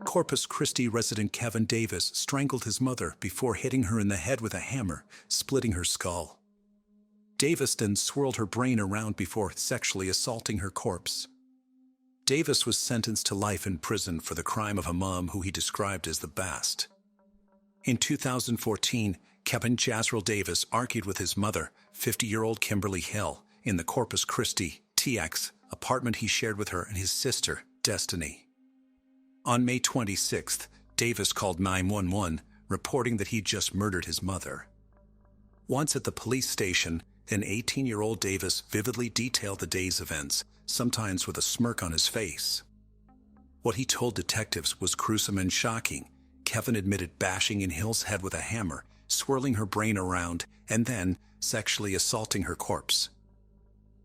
Corpus Christi resident Kevin Davis strangled his mother before hitting her in the head with a hammer, splitting her skull. Davis then swirled her brain around before sexually assaulting her corpse. Davis was sentenced to life in prison for the crime of a mom who he described as the best. In 2014, Kevin Jazreel Davis argued with his mother, 50-year-old Kimberly Hill, in the Corpus Christi, TX, apartment he shared with her and his sister, Destiny. On May 26th, Davis called 911, reporting that he'd just murdered his mother. Once at the police station, an 18-year-old Davis vividly detailed the day's events, sometimes with a smirk on his face. What he told detectives was gruesome and shocking. Kevin admitted bashing in Hill's head with a hammer, swirling her brain around, and then sexually assaulting her corpse.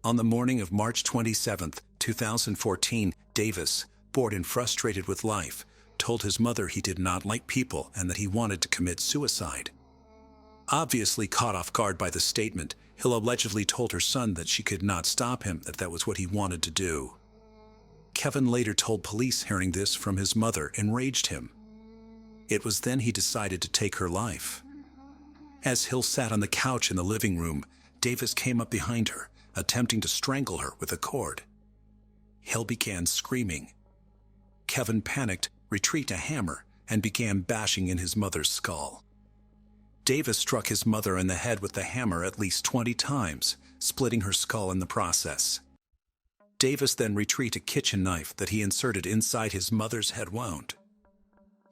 On the morning of March 27, 2014, Davis, bored and frustrated with life, told his mother he did not like people and that he wanted to commit suicide. Obviously caught off guard by the statement, Hill allegedly told her son that she could not stop him, that was what he wanted to do. Kevin later told police hearing this from his mother enraged him. It was then he decided to take her life. As Hill sat on the couch in the living room, Davis came up behind her, attempting to strangle her with a cord. Hill began screaming. Kevin panicked, retrieved a hammer, and began bashing in his mother's skull. Davis struck his mother in the head with the hammer at least 20 times, splitting her skull in the process. Davis then retrieved a kitchen knife that he inserted inside his mother's head wound.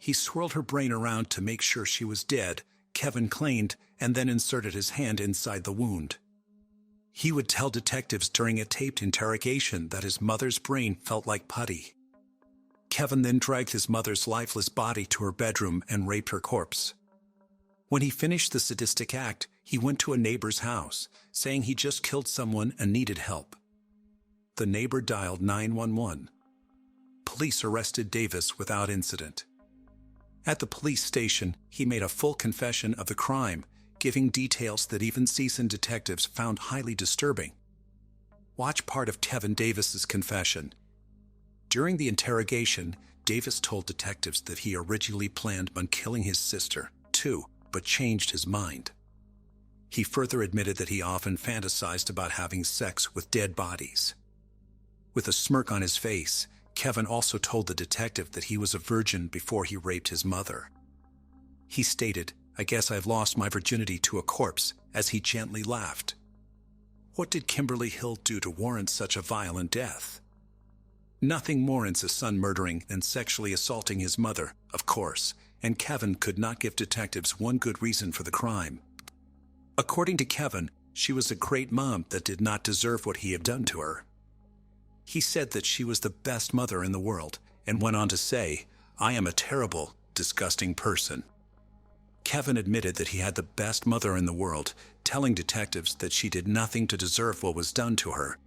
He swirled her brain around to make sure she was dead, Kevin claimed, and then inserted his hand inside the wound. He would tell detectives during a taped interrogation that his mother's brain felt like putty. Kevin then dragged his mother's lifeless body to her bedroom and raped her corpse. When he finished the sadistic act, he went to a neighbor's house, saying he just killed someone and needed help. The neighbor dialed 911. Police arrested Davis without incident. At the police station, he made a full confession of the crime, giving details that even seasoned detectives found highly disturbing. Watch part of Kevin Davis's confession. During the interrogation, Davis told detectives that he originally planned on killing his sister, too, but changed his mind. He further admitted that he often fantasized about having sex with dead bodies. With a smirk on his face, Kevin also told the detective that he was a virgin before he raped his mother. He stated, "I guess I've lost my virginity to a corpse," as he gently laughed. What did Kimberly Hill do to warrant such a violent death? Nothing warrants a son murdering and sexually assaulting his mother, of course, and Kevin could not give detectives one good reason for the crime. According to Kevin, she was a great mom that did not deserve what he had done to her. He said that she was the best mother in the world, and went on to say, "I am a terrible, disgusting person." Kevin admitted that he had the best mother in the world, telling detectives that she did nothing to deserve what was done to her.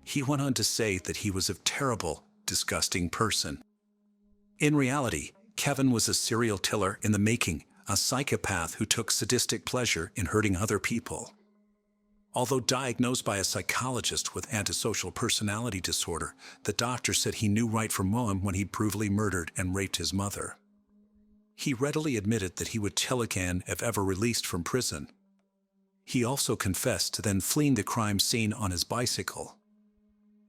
He went on to say that he was a terrible, disgusting person. In reality, Kevin was a serial killer in the making, a psychopath who took sadistic pleasure in hurting other people. Although diagnosed by a psychologist with antisocial personality disorder, the doctor said he knew right from wrong when he brutally murdered and raped his mother. He readily admitted that he would kill again if ever released from prison. He also confessed to then fleeing the crime scene on his bicycle.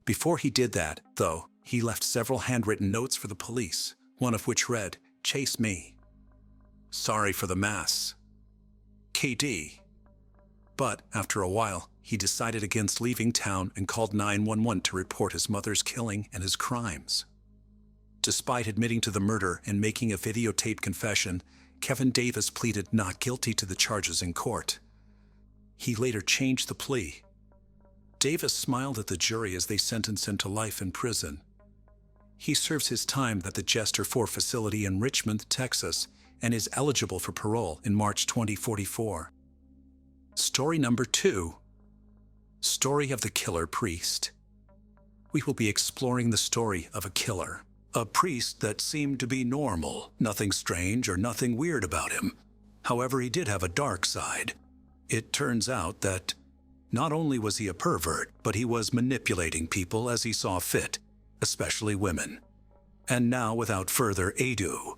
Before he did that, though, he left several handwritten notes for the police, one of which read, "Chase me. Sorry for the mess. KD." But, after a while, he decided against leaving town and called 911 to report his mother's killing and his crimes. Despite admitting to the murder and making a videotaped confession, Kevin Davis pleaded not guilty to the charges in court. He later changed the plea. Davis smiled at the jury as they sentenced him to life in prison. He serves his time at the Jester 4 facility in Richmond, Texas, and is eligible for parole in March 2044. Story number 2. Story of the Killer Priest. We will be exploring the story of a killer, a priest that seemed to be normal, nothing strange or nothing weird about him. However, he did have a dark side. It turns out that not only was he a pervert, but he was manipulating people as he saw fit, especially women. And now, without further ado,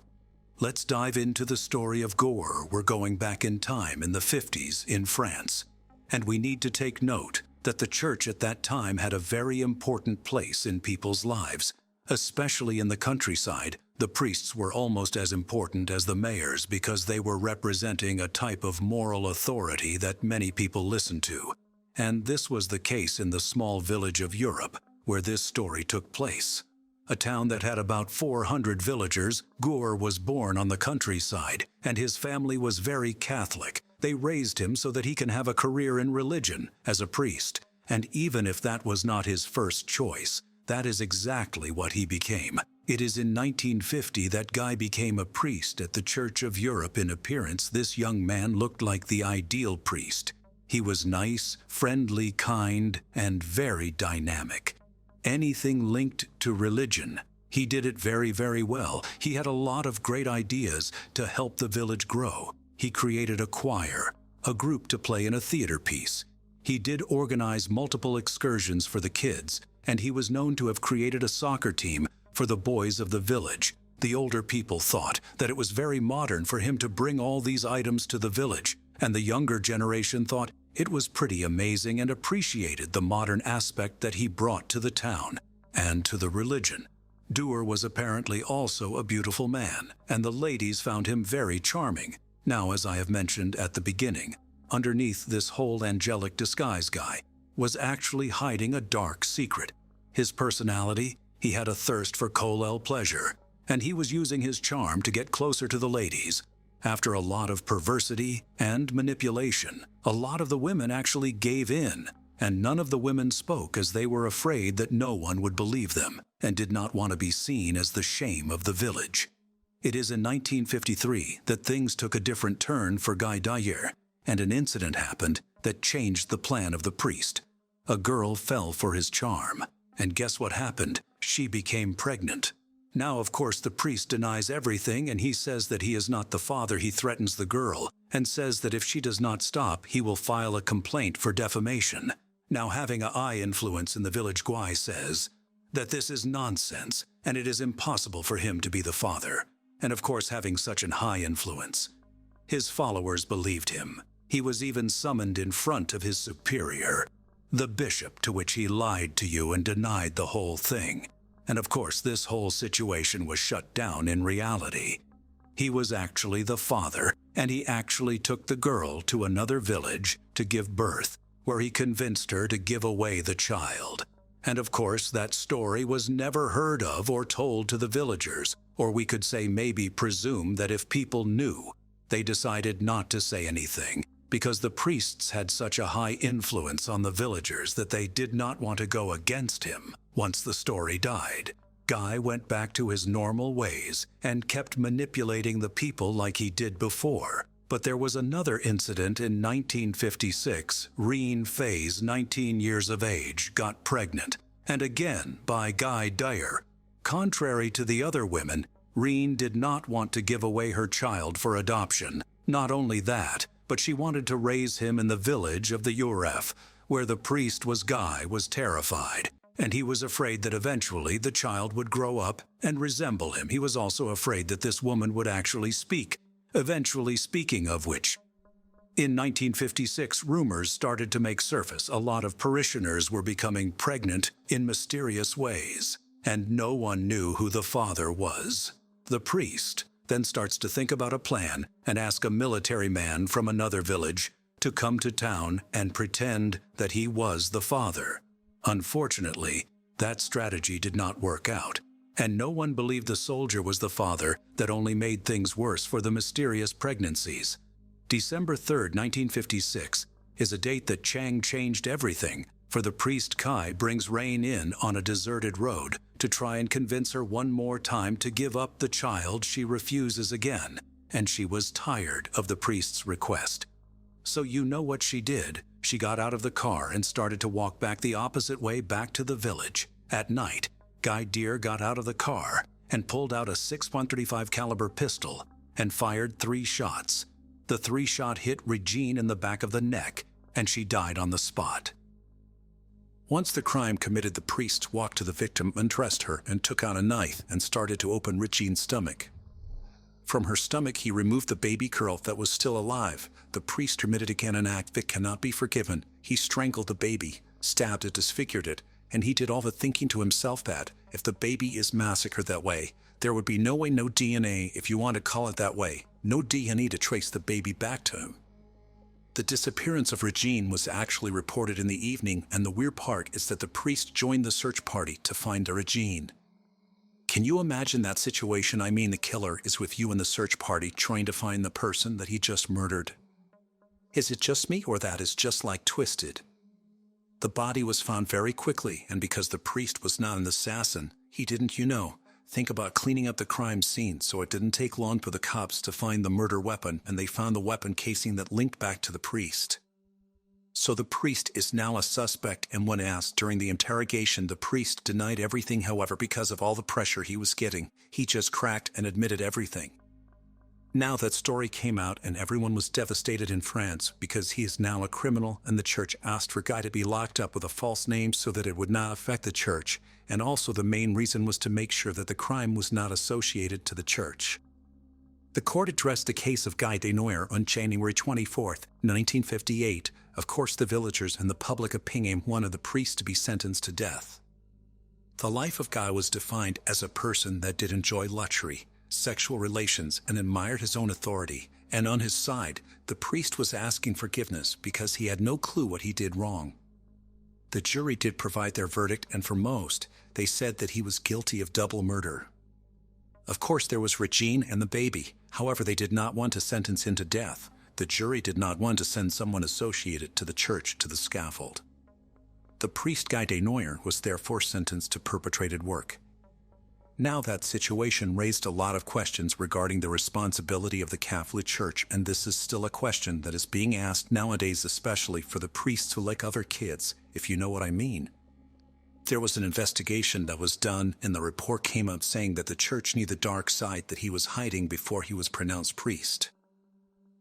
let's dive into the story of Gore. We're going back in time in the 50s in France. And we need to take note that the church at that time had a very important place in people's lives. Especially in the countryside, the priests were almost as important as the mayors because they were representing a type of moral authority that many people listened to. And this was the case in the small village of Europe where this story took place. A town that had about 400 villagers, Gore was born on the countryside, and his family was very Catholic. They raised him so that he can have a career in religion as a priest, and even if that was not his first choice, that is exactly what he became. It is in 1950 that Guy became a priest at the Church of Europe. In appearance, this young man looked like the ideal priest. He was nice, friendly, kind, and very dynamic. Anything linked to religion, he did it very, very well. He had a lot of great ideas to help the village grow. He created a choir, a group to play in a theater piece. He did organize multiple excursions for the kids, and he was known to have created a soccer team for the boys of the village. The older people thought that it was very modern for him to bring all these items to the village, and the younger generation thought it was pretty amazing and appreciated the modern aspect that he brought to the town and to the religion. Dewar was apparently also a beautiful man, and the ladies found him very charming. Now, as I have mentioned at the beginning, underneath this whole angelic disguise guy was actually hiding a dark secret. His personality, he had a thirst for colel pleasure, and he was using his charm to get closer to the ladies. After a lot of perversity and manipulation, a lot of the women actually gave in, and none of the women spoke as they were afraid that no one would believe them and did not want to be seen as the shame of the village. It is in 1953 that things took a different turn for Guy Dyer, and an incident happened that changed the plan of the priest. A girl fell for his charm, and guess what happened? She became pregnant. Now, of course, the priest denies everything, and he says that he is not the father. He threatens the girl and says that if she does not stop, he will file a complaint for defamation. Now, having a high influence in the village, Guy says that this is nonsense, and it is impossible for him to be the father. And of course, having such an high influence, his followers believed him. He was even summoned in front of his superior, the bishop, to which he lied to you and denied the whole thing. And of course, this whole situation was shut down in reality. He was actually the father, and he actually took the girl to another village to give birth, where he convinced her to give away the child. And of course, that story was never heard of or told to the villagers, or we could say maybe presume that if people knew, they decided not to say anything, because the priests had such a high influence on the villagers that they did not want to go against him. Once the story died, Guy went back to his normal ways and kept manipulating the people like he did before. But there was another incident in 1956. Uruffe Faze, 19 years of age, got pregnant, and again by Guy Dyer. Contrary to the other women, Uruffe did not want to give away her child for adoption. Not only that, but she wanted to raise him in the village of the Uruffe, where the priest was terrified, and he was afraid that eventually the child would grow up and resemble him. He was also afraid that this woman would actually speak. Eventually, speaking of which, in 1956, rumors started to make surface. A lot of parishioners were becoming pregnant in mysterious ways, and no one knew who the father was. The priest then starts to think about a plan and ask a military man from another village to come to town and pretend that he was the father. Unfortunately, that strategy did not work out, and no one believed the soldier was the father. That only made things worse for the mysterious pregnancies. December 3rd, 1956 is a date that changed everything, for the priest Kai brings Rain in on a deserted road to try and convince her one more time to give up the child. She refuses again, and she was tired of the priest's request. So you know what she did. She got out of the car and started to walk back the opposite way back to the village. At night, Guy Dyer got out of the car and pulled out a 6.135 caliber pistol and fired 3 shots. The 3 shot hit Regine in the back of the neck, and she died on the spot. Once the crime committed, the priest walked to the victim, undressed her, and took out a knife and started to open Regine's stomach. From her stomach he removed the baby girl that was still alive. The priest committed again an act that cannot be forgiven. He strangled the baby, stabbed it, disfigured it, and he did all the thinking to himself that, if the baby is massacred that way, there would be no DNA, if you want to call it that way, no DNA to trace the baby back to him. The disappearance of Regine was actually reported in the evening, and the weird part is that the priest joined the search party to find Regine. Can you imagine that situation? I mean, the killer is with you in the search party trying to find the person that he just murdered. Is it just me, or that is just like Twisted? The body was found very quickly, and because the priest was not an assassin, he didn't, think about cleaning up the crime scene, so it didn't take long for the cops to find the murder weapon, and they found the weapon casing that linked back to the priest. So the priest is now a suspect, and when asked during the interrogation, the priest denied everything. However, because of all the pressure he was getting, he just cracked and admitted everything. Now that story came out and everyone was devastated in France because he is now a criminal, and the church asked for Guy to be locked up with a false name so that it would not affect the church, and also the main reason was to make sure that the crime was not associated to the church. The court addressed the case of Guy Desnoyers on January 24, 1958. Of course, the villagers and the public opinion wanted the priest to be sentenced to death. The life of Guy was defined as a person that did enjoy luxury, sexual relations, and admired his own authority, and on his side, the priest was asking forgiveness because he had no clue what he did wrong. The jury did provide their verdict, and for most, they said that he was guilty of double murder. Of course, there was Regine and the baby. However, they did not want to sentence him to death. The jury did not want to send someone associated to the church to the scaffold. The priest Guy Desnoyers was therefore sentenced to perpetrated work. Now that situation raised a lot of questions regarding the responsibility of the Catholic Church, and this is still a question that is being asked nowadays, especially for the priests who like other kids, if you know what I mean. There was an investigation that was done, and the report came up saying that the church knew the dark side that he was hiding before he was pronounced priest.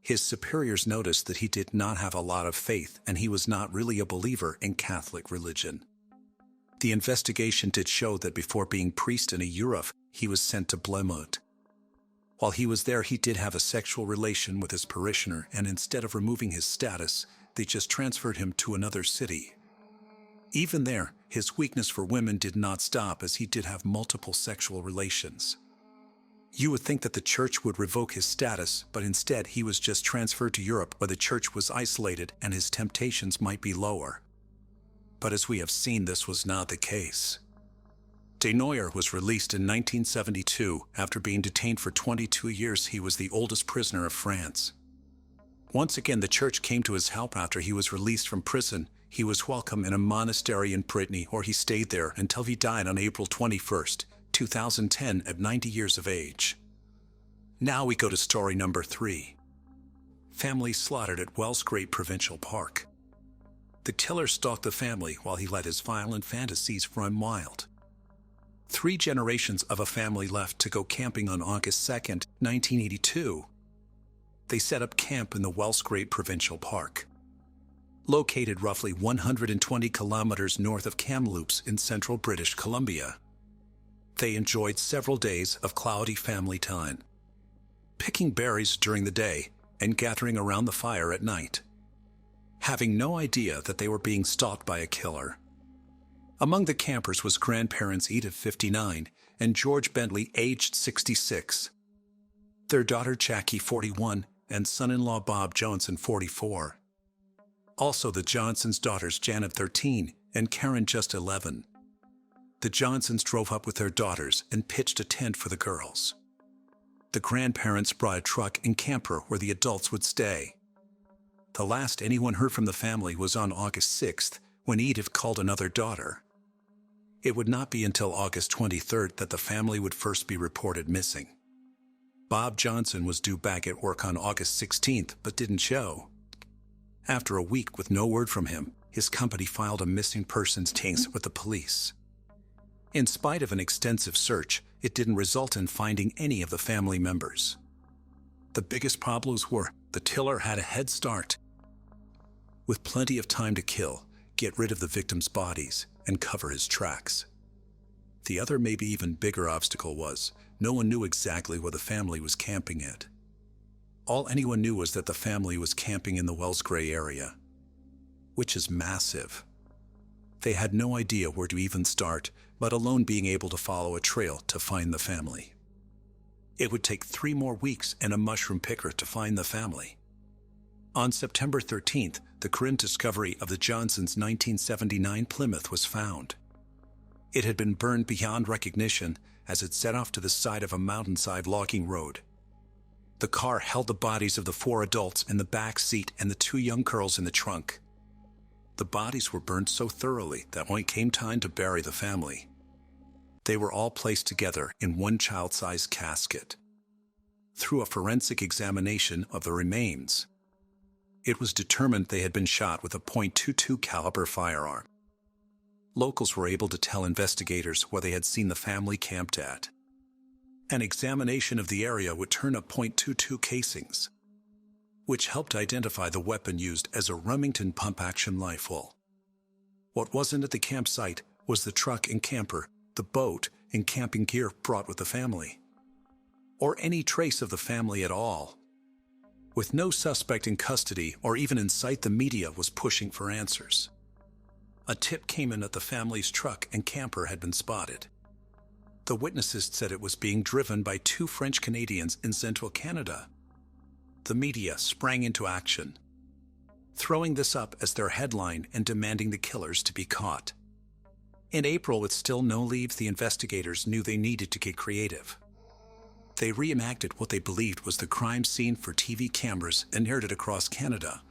His superiors noticed that he did not have a lot of faith, and he was not really a believer in Catholic religion. The investigation did show that before being priest in a Uruffe, he was sent to Plymouth. While he was there, he did have a sexual relation with his parishioner, and instead of removing his status, they just transferred him to another city. Even there, his weakness for women did not stop, as he did have multiple sexual relations. You would think that the church would revoke his status, but instead he was just transferred to Europe, where the church was isolated and his temptations might be lower. But as we have seen, this was not the case. Desnoyers was released in 1972. After being detained for 22 years, he was the oldest prisoner of France. Once again, the church came to his help after he was released from prison. He was welcome in a monastery in Brittany, where he stayed there until he died on April 21, 2010, at 90 years of age. Now we go to story number 3. Family slaughtered at Wells Great Provincial Park. The killer stalked the family while he let his violent fantasies run wild. 3 generations of a family left to go camping on August 2, 1982. They set up camp in the Wells Great Provincial Park, located roughly 120 kilometers north of Kamloops in central British Columbia. They enjoyed several days of cloudy family time, picking berries during the day and gathering around the fire at night, having no idea that they were being stalked by a killer. Among the campers was grandparents Edith, 59, and George Bentley, aged 66. Their daughter Jackie, 41, and son-in-law Bob Johnson, 44. Also the Johnsons' daughters Janet, 13, and Karen, just 11. The Johnsons drove up with their daughters and pitched a tent for the girls. The grandparents brought a truck and camper where the adults would stay. The last anyone heard from the family was on August 6th, when Edith called another daughter. It would not be until August 23rd that the family would first be reported missing. Bob Johnson was due back at work on August 16th, but didn't show. After a week with no word from him, his company filed a missing persons case with the police. In spite of an extensive search, it didn't result in finding any of the family members. The biggest problems were the killer had a head start. With plenty of time to kill, get rid of the victim's bodies, and cover his tracks. The other, maybe even bigger obstacle was, no one knew exactly where the family was camping at. All anyone knew was that the family was camping in the Wells Gray area, which is massive. They had no idea where to even start, let alone being able to follow a trail to find the family. It would take 3 more weeks and a mushroom picker to find the family. On September 13th, the current discovery of the Johnsons' 1979 Plymouth was found. It had been burned beyond recognition as it set off to the side of a mountainside logging road. The car held the bodies of the 4 adults in the back seat and the 2 young girls in the trunk. The bodies were burned so thoroughly that when it came time to bury the family, they were all placed together in one child-sized casket. Through a forensic examination of the remains, it was determined they had been shot with a .22 caliber firearm. Locals were able to tell investigators where they had seen the family camped at. An examination of the area would turn up .22 casings, which helped identify the weapon used as a Remington pump-action rifle. What wasn't at the campsite was the truck and camper, the boat, and camping gear brought with the family, or any trace of the family at all. With no suspect in custody or even in sight, the media was pushing for answers. A tip came in that the family's truck and camper had been spotted. The witnesses said it was being driven by 2 French Canadians in central Canada. The media sprang into action, throwing this up as their headline and demanding the killers to be caught. In April, with still no leads, the investigators knew they needed to get creative. They reenacted what they believed was the crime scene for TV cameras and aired it across Canada.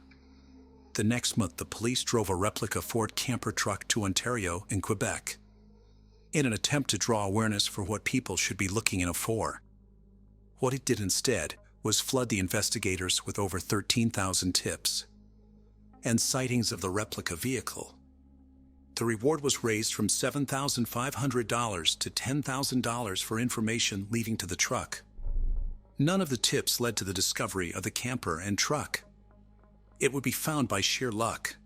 The next month, the police drove a replica Ford camper truck to Ontario and Quebec, in an attempt to draw awareness for what people should be looking out for. What it did instead was flood the investigators with over 13,000 tips and sightings of the replica vehicle. The reward was raised from $7,500 to $10,000 for information leading to the truck. None of the tips led to the discovery of the camper and truck. It would be found by sheer luck.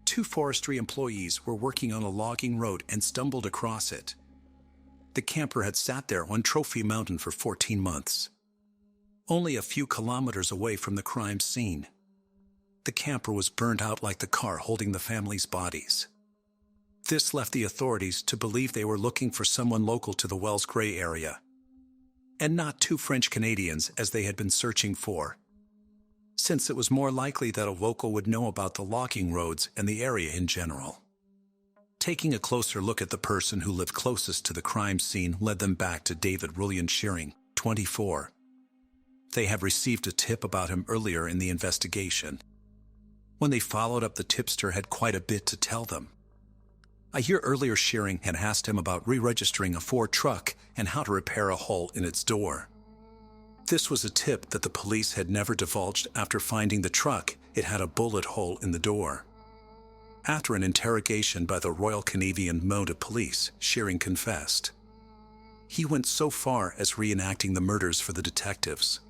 2 forestry employees were working on a logging road and stumbled across it. The camper had sat there on Trophy Mountain for 14 months, only a few kilometers away from the crime scene. The camper was burned out like the car holding the family's bodies. This left the authorities to believe they were looking for someone local to the Wells Gray area, and not 2 French Canadians as they had been searching for, since it was more likely that a local would know about the logging roads and the area in general. Taking a closer look at the person who lived closest to the crime scene led them back to David William Shearing, 24. They had received a tip about him earlier in the investigation. When they followed up, the tipster had quite a bit to tell them. A year earlier, Shearing had asked him about re-registering a Ford truck and how to repair a hole in its door. This was a tip that the police had never divulged. After finding the truck, it had a bullet hole in the door. After an interrogation by the Royal Canadian Mounted Police, Shearing confessed. He went so far as reenacting the murders for the detectives.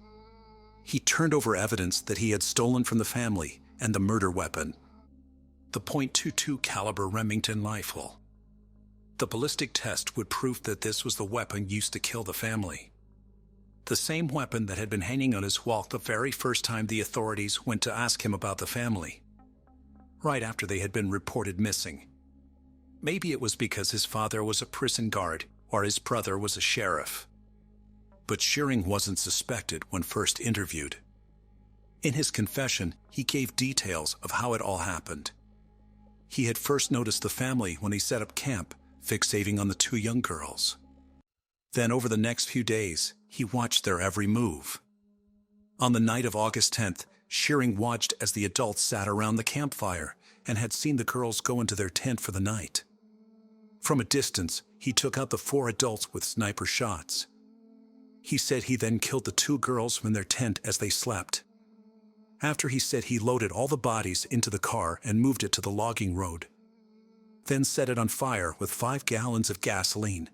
He turned over evidence that he had stolen from the family and the murder weapon, the .22 caliber Remington rifle. The ballistic test would prove that this was the weapon used to kill the family. The same weapon that had been hanging on his wall the very first time the authorities went to ask him about the family, right after they had been reported missing. Maybe it was because his father was a prison guard or his brother was a sheriff. But Shearing wasn't suspected when first interviewed. In his confession, he gave details of how it all happened. He had first noticed the family when he set up camp, fixating on the 2 young girls. Then over the next few days, he watched their every move. On the night of August 10th, Shearing watched as the adults sat around the campfire and had seen the girls go into their tent for the night. From a distance, he took out the 4 adults with sniper shots. He said he then killed the 2 girls from their tent as they slept. After, he said he loaded all the bodies into the car and moved it to the logging road, then set it on fire with 5 gallons of gasoline.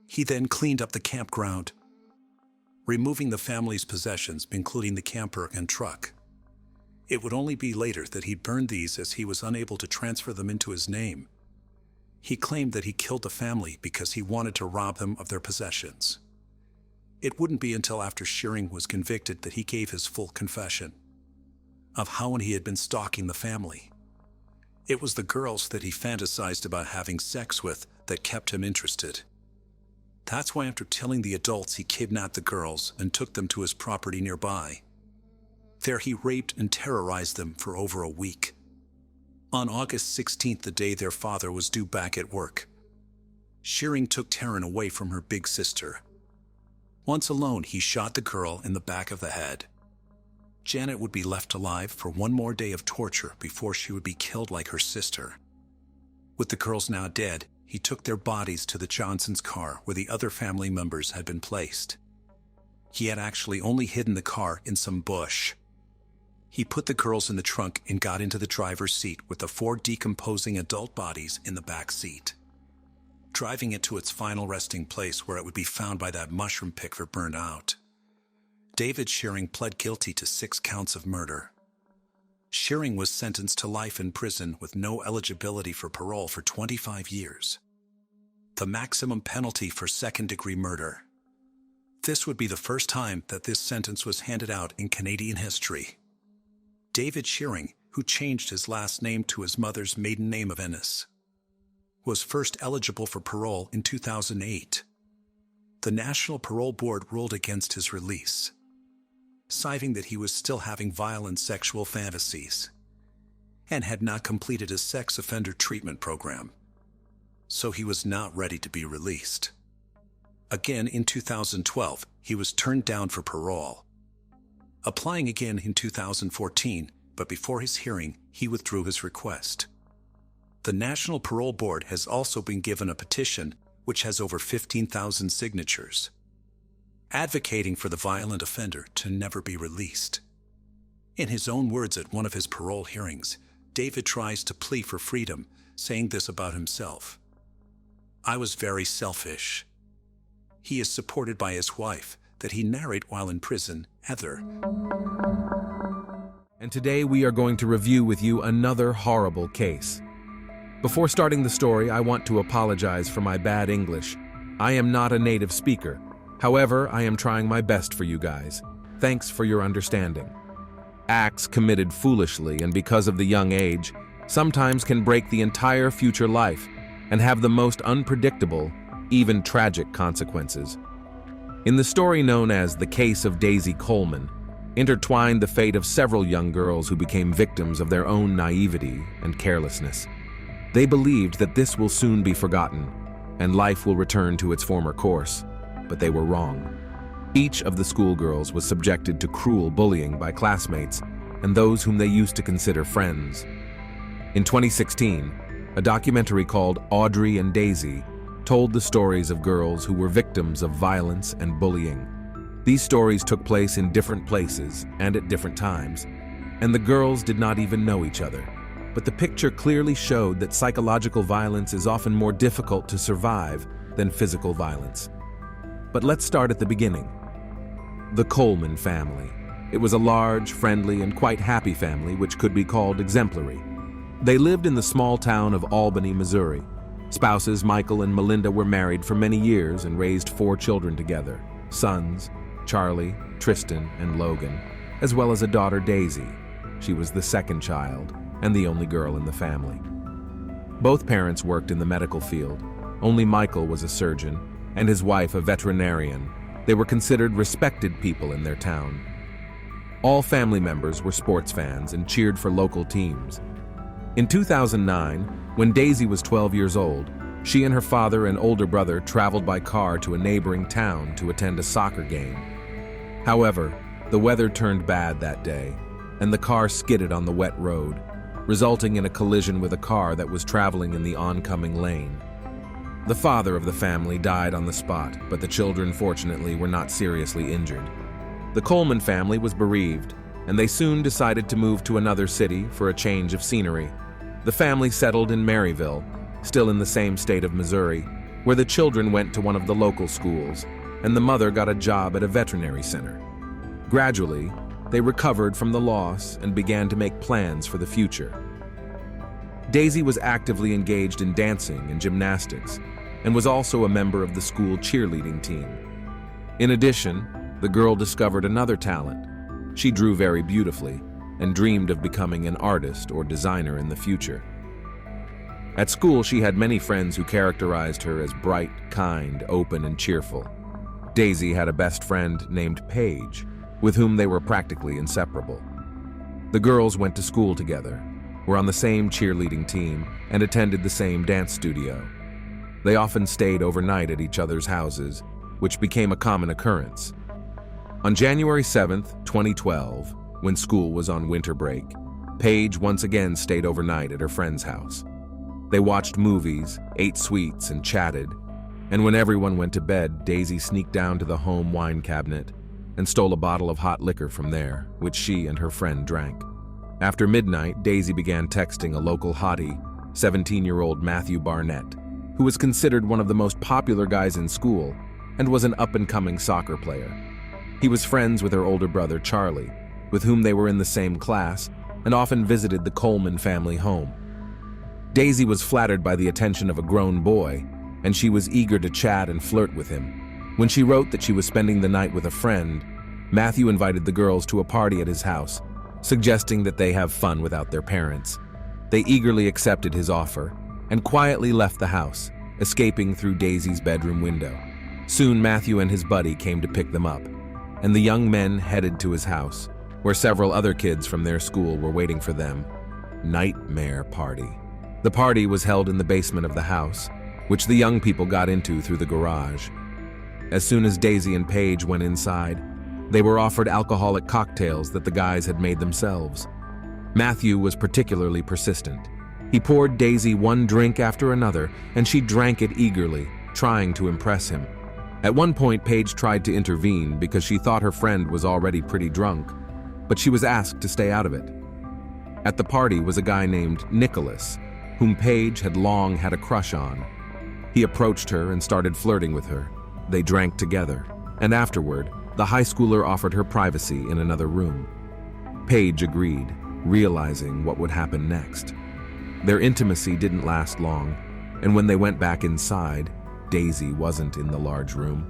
He then cleaned up the campground, removing the family's possessions, including the camper and truck. It would only be later that he burned these as he was unable to transfer them into his name. He claimed that he killed the family because he wanted to rob them of their possessions. It wouldn't be until after Shearing was convicted that he gave his full confession of how he had been stalking the family. It was the girls that he fantasized about having sex with that kept him interested. That's why after telling the adults, he kidnapped the girls and took them to his property nearby. There he raped and terrorized them for over a week. On August 16th, the day their father was due back at work, Shearing took Taryn away from her big sister. Once alone, he shot the girl in the back of the head. Janet would be left alive for one more day of torture before she would be killed like her sister. With the girls now dead, he took their bodies to the Johnsons' car where the other family members had been placed. He had actually only hidden the car in some bush. He put the girls in the trunk and got into the driver's seat with the 4 decomposing adult bodies in the back seat, driving it to its final resting place where it would be found by that mushroom picker burned out. David Shearing pled guilty to 6 counts of murder. Shearing was sentenced to life in prison with no eligibility for parole for 25 years. The maximum penalty for second-degree murder. This would be the first time that this sentence was handed out in Canadian history. David Shearing, who changed his last name to his mother's maiden name of Ennis, was first eligible for parole in 2008. The National Parole Board ruled against his release, citing that he was still having violent sexual fantasies and had not completed his sex offender treatment program, so he was not ready to be released. Again in 2012, he was turned down for parole, applying again in 2014, but before his hearing, he withdrew his request. The National Parole Board has also been given a petition which has over 15,000 signatures, advocating for the violent offender to never be released. In his own words at one of his parole hearings, David tries to plead for freedom, saying this about himself: "I was very selfish." He is supported by his wife, that he married while in prison, Heather. And today we are going to review with you another horrible case. Before starting the story, I want to apologize for my bad English. I am not a native speaker. However, I am trying my best for you guys. Thanks for your understanding. Acts committed foolishly and because of the young age sometimes can break the entire future life and have the most unpredictable, even tragic consequences. In the story known as The Case of Daisy Coleman, intertwined the fate of several young girls who became victims of their own naivety and carelessness. They believed that this will soon be forgotten and life will return to its former course, but they were wrong. Each of the schoolgirls was subjected to cruel bullying by classmates and those whom they used to consider friends. In 2016, a documentary called Audrey and Daisy told the stories of girls who were victims of violence and bullying. These stories took place in different places and at different times, and the girls did not even know each other. But the picture clearly showed that psychological violence is often more difficult to survive than physical violence. But let's start at the beginning. The Coleman family. It was a large, friendly, and quite happy family which could be called exemplary. They lived in the small town of Albany, Missouri. Spouses Michael and Melinda were married for many years and raised 4 children together: sons, Charlie, Tristan, and Logan, as well as a daughter, Daisy. She was the second child and the only girl in the family. Both parents worked in the medical field. Only Michael was a surgeon and his wife a veterinarian. They were considered respected people in their town. All family members were sports fans and cheered for local teams. In 2009, when Daisy was 12 years old, she and her father and older brother traveled by car to a neighboring town to attend a soccer game. However, the weather turned bad that day, and the car skidded on the wet road, resulting in a collision with a car that was traveling in the oncoming lane. The father of the family died on the spot, but the children fortunately were not seriously injured. The Coleman family was bereaved, and they soon decided to move to another city for a change of scenery. The family settled in Maryville, still in the same state of Missouri, where the children went to one of the local schools, and the mother got a job at a veterinary center. Gradually, they recovered from the loss and began to make plans for the future. Daisy was actively engaged in dancing and gymnastics, and was also a member of the school cheerleading team. In addition, the girl discovered another talent. She drew very beautifully and dreamed of becoming an artist or designer in the future. At school, she had many friends who characterized her as bright, kind, open, and cheerful. Daisy had a best friend named Paige, with whom they were practically inseparable. The girls went to school together, were on the same cheerleading team, and attended the same dance studio. They often stayed overnight at each other's houses, which became a common occurrence. On January 7th, 2012, when school was on winter break, Paige once again stayed overnight at her friend's house. They watched movies, ate sweets, and chatted, and when everyone went to bed, Daisy sneaked down to the home wine cabinet and stole a bottle of hot liquor from there, which she and her friend drank. After midnight, Daisy began texting a local hottie, 17-year-old Matthew Barnett, who was considered one of the most popular guys in school and was an up-and-coming soccer player. He was friends with her older brother, Charlie, with whom they were in the same class and often visited the Coleman family home. Daisy was flattered by the attention of a grown boy, and she was eager to chat and flirt with him. When she wrote that she was spending the night with a friend, Matthew invited the girls to a party at his house, suggesting that they have fun without their parents. They eagerly accepted his offer and quietly left the house, escaping through Daisy's bedroom window. Soon Matthew and his buddy came to pick them up, and the young men headed to his house, where several other kids from their school were waiting for them. Nightmare party. The party was held in the basement of the house, which the young people got into through the garage. As soon as Daisy and Paige went inside, they were offered alcoholic cocktails that the guys had made themselves. Matthew was particularly persistent. He poured Daisy one drink after another, and she drank it eagerly, trying to impress him. At one point, Paige tried to intervene because she thought her friend was already pretty drunk, but she was asked to stay out of it. At the party was a guy named Nicholas, whom Paige had long had a crush on. He approached her and started flirting with her. They drank together, and afterward, the high schooler offered her privacy in another room. Paige agreed, realizing what would happen next. Their intimacy didn't last long, and when they went back inside, Daisy wasn't in the large room.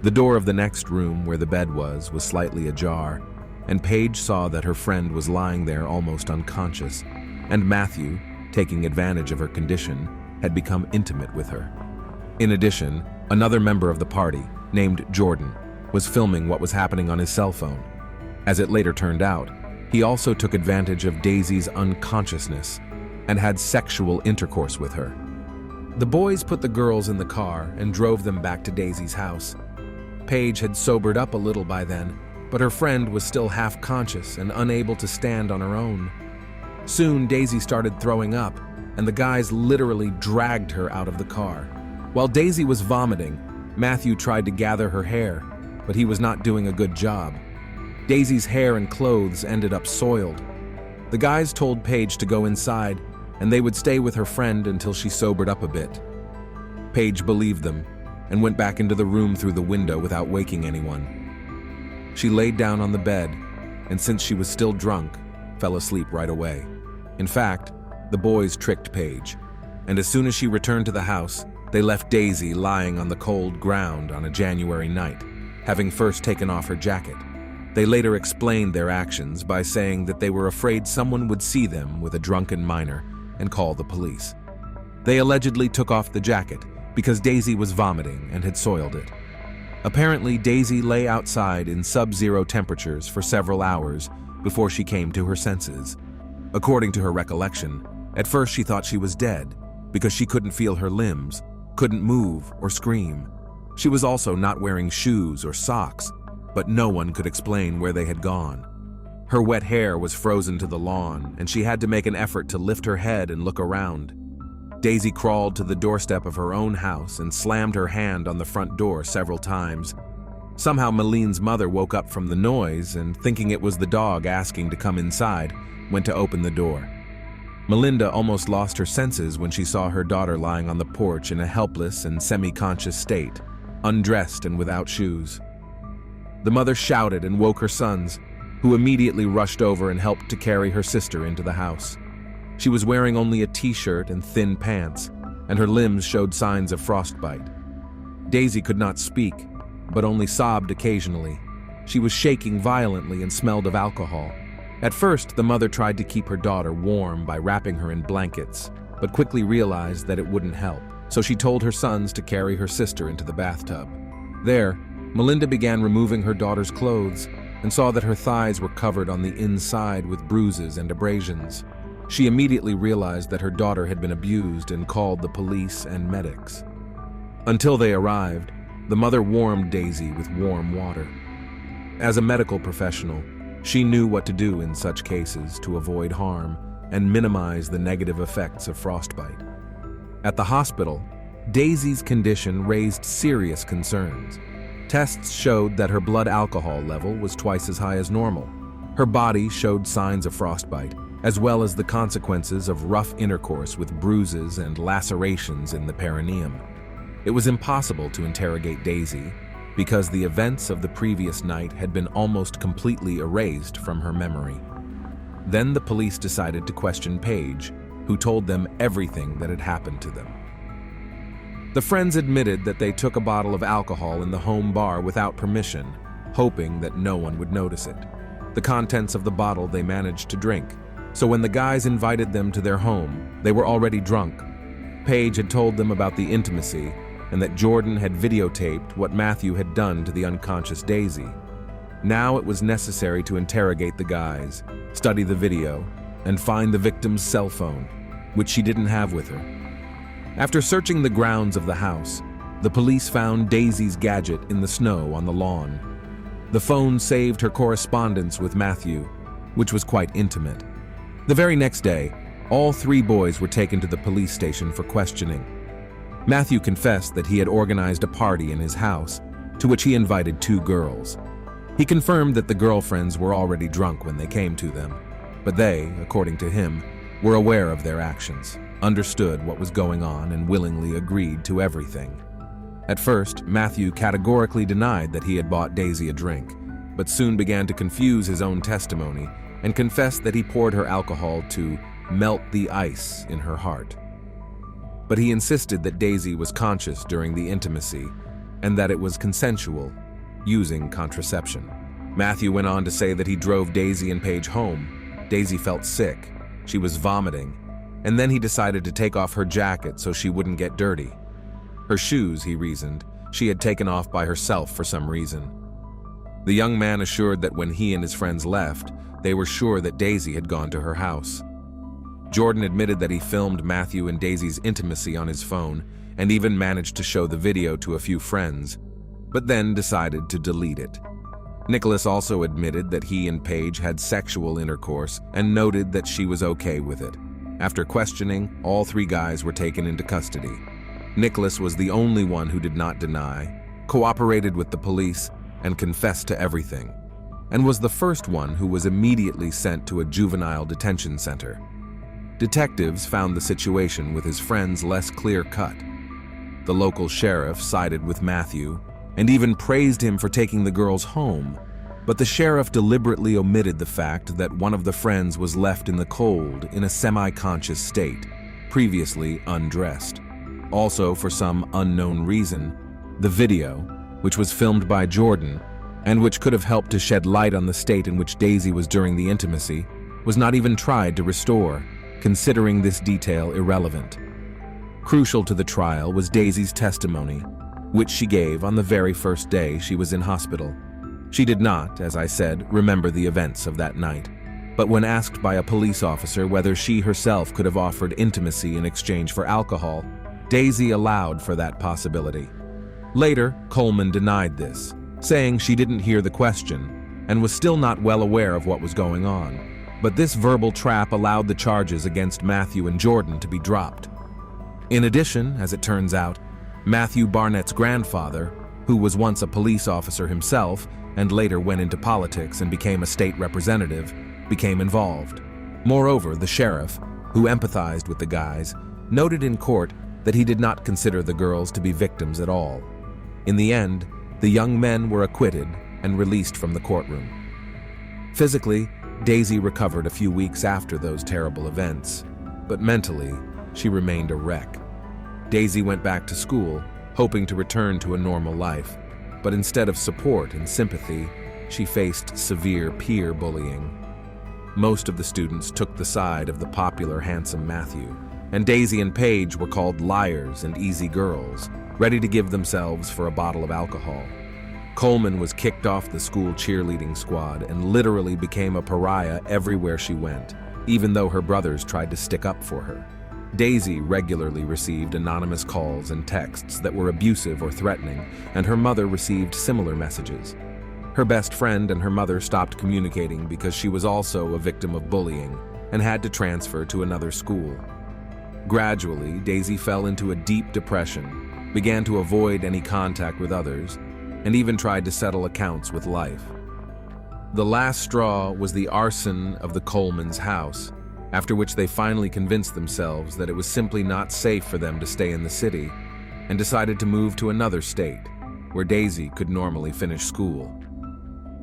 The door of the next room, where the bed was slightly ajar, and Paige saw that her friend was lying there almost unconscious, and Matthew, taking advantage of her condition, had become intimate with her. In addition, another member of the party, named Jordan, was filming what was happening on his cell phone. As it later turned out, he also took advantage of Daisy's unconsciousness and had sexual intercourse with her. The boys put the girls in the car and drove them back to Daisy's house. Paige had sobered up a little by then, but her friend was still half conscious and unable to stand on her own. Soon, Daisy started throwing up, and the guys literally dragged her out of the car. While Daisy was vomiting, Matthew tried to gather her hair, but he was not doing a good job. Daisy's hair and clothes ended up soiled. The guys told Paige to go inside, and they would stay with her friend until she sobered up a bit. Paige believed them and went back into the room through the window without waking anyone. She laid down on the bed, and since she was still drunk, fell asleep right away. In fact, the boys tricked Paige, and as soon as she returned to the house, they left Daisy lying on the cold ground on a January night, having first taken off her jacket. They later explained their actions by saying that they were afraid someone would see them with a drunken minor and call the police. They allegedly took off the jacket because Daisy was vomiting and had soiled it. Apparently, Daisy lay outside in sub-zero temperatures for several hours before she came to her senses. According to her recollection, at first she thought she was dead because she couldn't feel her limbs, couldn't move or scream. She was also not wearing shoes or socks, but no one could explain where they had gone. Her wet hair was frozen to the lawn, and she had to make an effort to lift her head and look around. Daisy crawled to the doorstep of her own house and slammed her hand on the front door several times. Somehow Maline's mother woke up from the noise and, thinking it was the dog asking to come inside, went to open the door. Melinda almost lost her senses when she saw her daughter lying on the porch in a helpless and semi-conscious state, undressed and without shoes. The mother shouted and woke her sons, who immediately rushed over and helped to carry her sister into the house. She was wearing only a t-shirt and thin pants, and her limbs showed signs of frostbite. Daisy could not speak, but only sobbed occasionally. She was shaking violently and smelled of alcohol. At first, the mother tried to keep her daughter warm by wrapping her in blankets, but quickly realized that it wouldn't help, so she told her sons to carry her sister into the bathtub. There, Melinda began removing her daughter's clothes and saw that her thighs were covered on the inside with bruises and abrasions. She immediately realized that her daughter had been abused and called the police and medics. Until they arrived, the mother warmed Daisy with warm water. As a medical professional, she knew what to do in such cases to avoid harm and minimize the negative effects of frostbite. At the hospital, Daisy's condition raised serious concerns. Tests showed that her blood alcohol level was twice as high as normal. Her body showed signs of frostbite, as well as the consequences of rough intercourse with bruises and lacerations in the perineum. It was impossible to interrogate Daisy because the events of the previous night had been almost completely erased from her memory. Then the police decided to question Paige, who told them everything that had happened to them. The friends admitted that they took a bottle of alcohol in the home bar without permission, hoping that no one would notice it. The contents of the bottle they managed to drink, so when the guys invited them to their home, they were already drunk. Paige had told them about the intimacy and that Jordan had videotaped what Matthew had done to the unconscious Daisy. Now it was necessary to interrogate the guys, study the video, and find the victim's cell phone, which she didn't have with her. After searching the grounds of the house, the police found Daisy's gadget in the snow on the lawn. The phone saved her correspondence with Matthew, which was quite intimate. The very next day, all three boys were taken to the police station for questioning. Matthew confessed that he had organized a party in his house, to which he invited two girls. He confirmed that the girlfriends were already drunk when they came to them, but they, according to him, were aware of their actions, understood what was going on, and willingly agreed to everything. At first, Matthew categorically denied that he had bought Daisy a drink, but soon began to confuse his own testimony and confessed that he poured her alcohol to melt the ice in her heart. But he insisted that Daisy was conscious during the intimacy and that it was consensual, using contraception. Matthew went on to say that he drove Daisy and Paige home. Daisy felt sick, she was vomiting, and then he decided to take off her jacket so she wouldn't get dirty. Her shoes, he reasoned, she had taken off by herself for some reason. The young man assured that when he and his friends left, they were sure that Daisy had gone to her house. Jordan admitted that he filmed Matthew and Daisy's intimacy on his phone and even managed to show the video to a few friends, but then decided to delete it. Nicholas also admitted that he and Paige had sexual intercourse and noted that she was okay with it. After questioning, all three guys were taken into custody. Nicholas was the only one who did not deny, cooperated with the police, and confessed to everything, and was the first one who was immediately sent to a juvenile detention center. Detectives found the situation with his friends less clear-cut. The local sheriff sided with Matthew and even praised him for taking the girls home, but the sheriff deliberately omitted the fact that one of the friends was left in the cold in a semi-conscious state, previously undressed. Also, for some unknown reason, the video, which was filmed by Jordan and which could have helped to shed light on the state in which Daisy was during the intimacy, was not even tried to restore, considering this detail irrelevant. Crucial to the trial was Daisy's testimony, which she gave on the very first day she was in hospital. She did not, as I said, remember the events of that night, but when asked by a police officer whether she herself could have offered intimacy in exchange for alcohol, Daisy allowed for that possibility. Later, Coleman denied this, saying she didn't hear the question and was still not well aware of what was going on. But this verbal trap allowed the charges against Matthew and Jordan to be dropped. In addition, as it turns out, Matthew Barnett's grandfather, who was once a police officer himself and later went into politics and became a state representative, became involved. Moreover, the sheriff, who empathized with the guys, noted in court that he did not consider the girls to be victims at all. In the end, the young men were acquitted and released from the courtroom. Physically, Daisy recovered a few weeks after those terrible events, but mentally, she remained a wreck. Daisy went back to school, hoping to return to a normal life, but instead of support and sympathy, she faced severe peer bullying. Most of the students took the side of the popular handsome Matthew, and Daisy and Paige were called liars and easy girls, ready to give themselves for a bottle of alcohol. Coleman was kicked off the school cheerleading squad and literally became a pariah everywhere she went, even though her brothers tried to stick up for her. Daisy regularly received anonymous calls and texts that were abusive or threatening, and her mother received similar messages. Her best friend and her mother stopped communicating because she was also a victim of bullying and had to transfer to another school. Gradually, Daisy fell into a deep depression, began to avoid any contact with others, and even tried to settle accounts with life. The last straw was the arson of the Coleman's house, after which they finally convinced themselves that it was simply not safe for them to stay in the city, and decided to move to another state, where Daisy could normally finish school.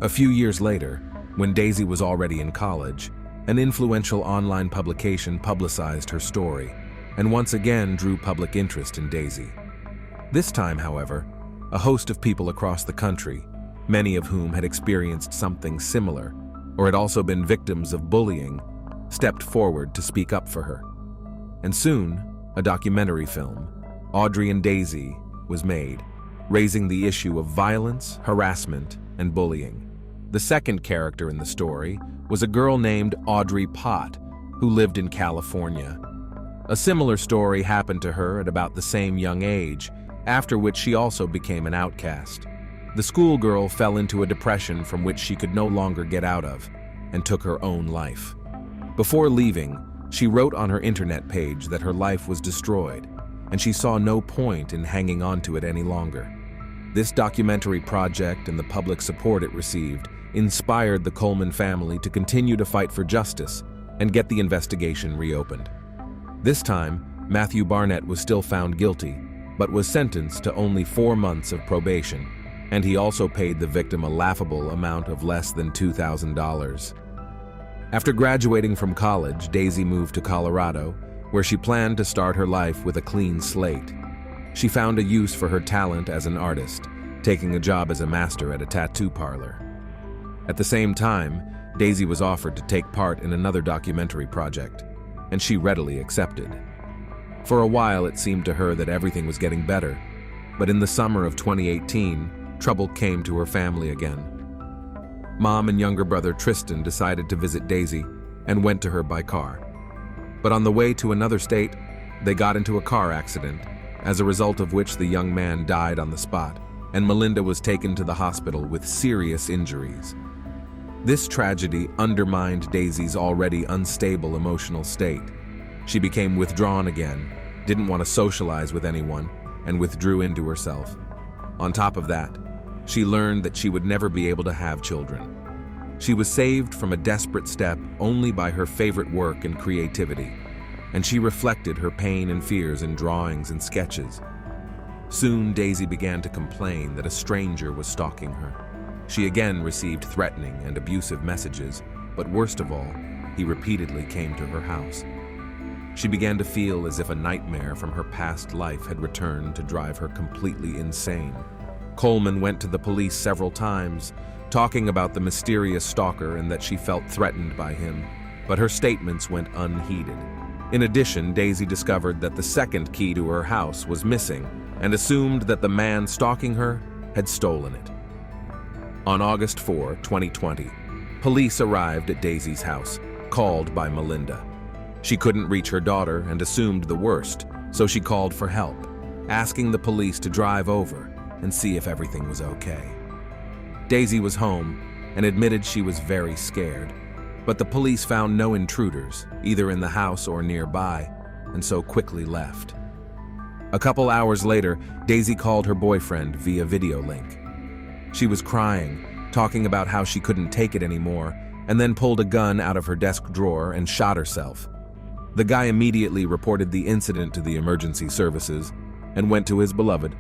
A few years later, when Daisy was already in college, an influential online publication publicized her story, and once again drew public interest in Daisy. This time, however, a host of people across the country, many of whom had experienced something similar, or had also been victims of bullying, stepped forward to speak up for her. And soon, a documentary film, Audrey and Daisy, was made, raising the issue of violence, harassment, and bullying. The second character in the story was a girl named Audrey Pott, who lived in California. A similar story happened to her at about the same young age, after which she also became an outcast. The schoolgirl fell into a depression from which she could no longer get out of, and took her own life. Before leaving, she wrote on her internet page that her life was destroyed, and she saw no point in hanging on to it any longer. This documentary project and the public support it received inspired the Coleman family to continue to fight for justice and get the investigation reopened. This time, Matthew Barnett was still found guilty, but was sentenced to only 4 months of probation, and he also paid the victim a laughable amount of less than $2,000. After graduating from college, Daisy moved to Colorado, where she planned to start her life with a clean slate. She found a use for her talent as an artist, taking a job as a master at a tattoo parlor. At the same time, Daisy was offered to take part in another documentary project, and she readily accepted. For a while, it seemed to her that everything was getting better, but in the summer of 2018, trouble came to her family again. Mom and younger brother Tristan decided to visit Daisy and went to her by car. But on the way to another state, they got into a car accident, as a result of which the young man died on the spot, and Melinda was taken to the hospital with serious injuries. This tragedy undermined Daisy's already unstable emotional state. She became withdrawn again, didn't want to socialize with anyone, and withdrew into herself. On top of that, she learned that she would never be able to have children. She was saved from a desperate step only by her favorite work and creativity, and she reflected her pain and fears in drawings and sketches. Soon, Daisy began to complain that a stranger was stalking her. She again received threatening and abusive messages, but worst of all, he repeatedly came to her house. She began to feel as if a nightmare from her past life had returned to drive her completely insane. Coleman went to the police several times, talking about the mysterious stalker and that she felt threatened by him, but her statements went unheeded. In addition, Daisy discovered that the second key to her house was missing and assumed that the man stalking her had stolen it. On August 4, 2020, police arrived at Daisy's house, called by Melinda. She couldn't reach her daughter and assumed the worst, so she called for help, asking the police to drive over and see if everything was okay. Daisy was home and admitted she was very scared, but the police found no intruders, either in the house or nearby, and so quickly left. A couple hours later, Daisy called her boyfriend via video link. She was crying, talking about how she couldn't take it anymore, and then pulled a gun out of her desk drawer and shot herself. The guy immediately reported the incident to the emergency services and went to his beloved,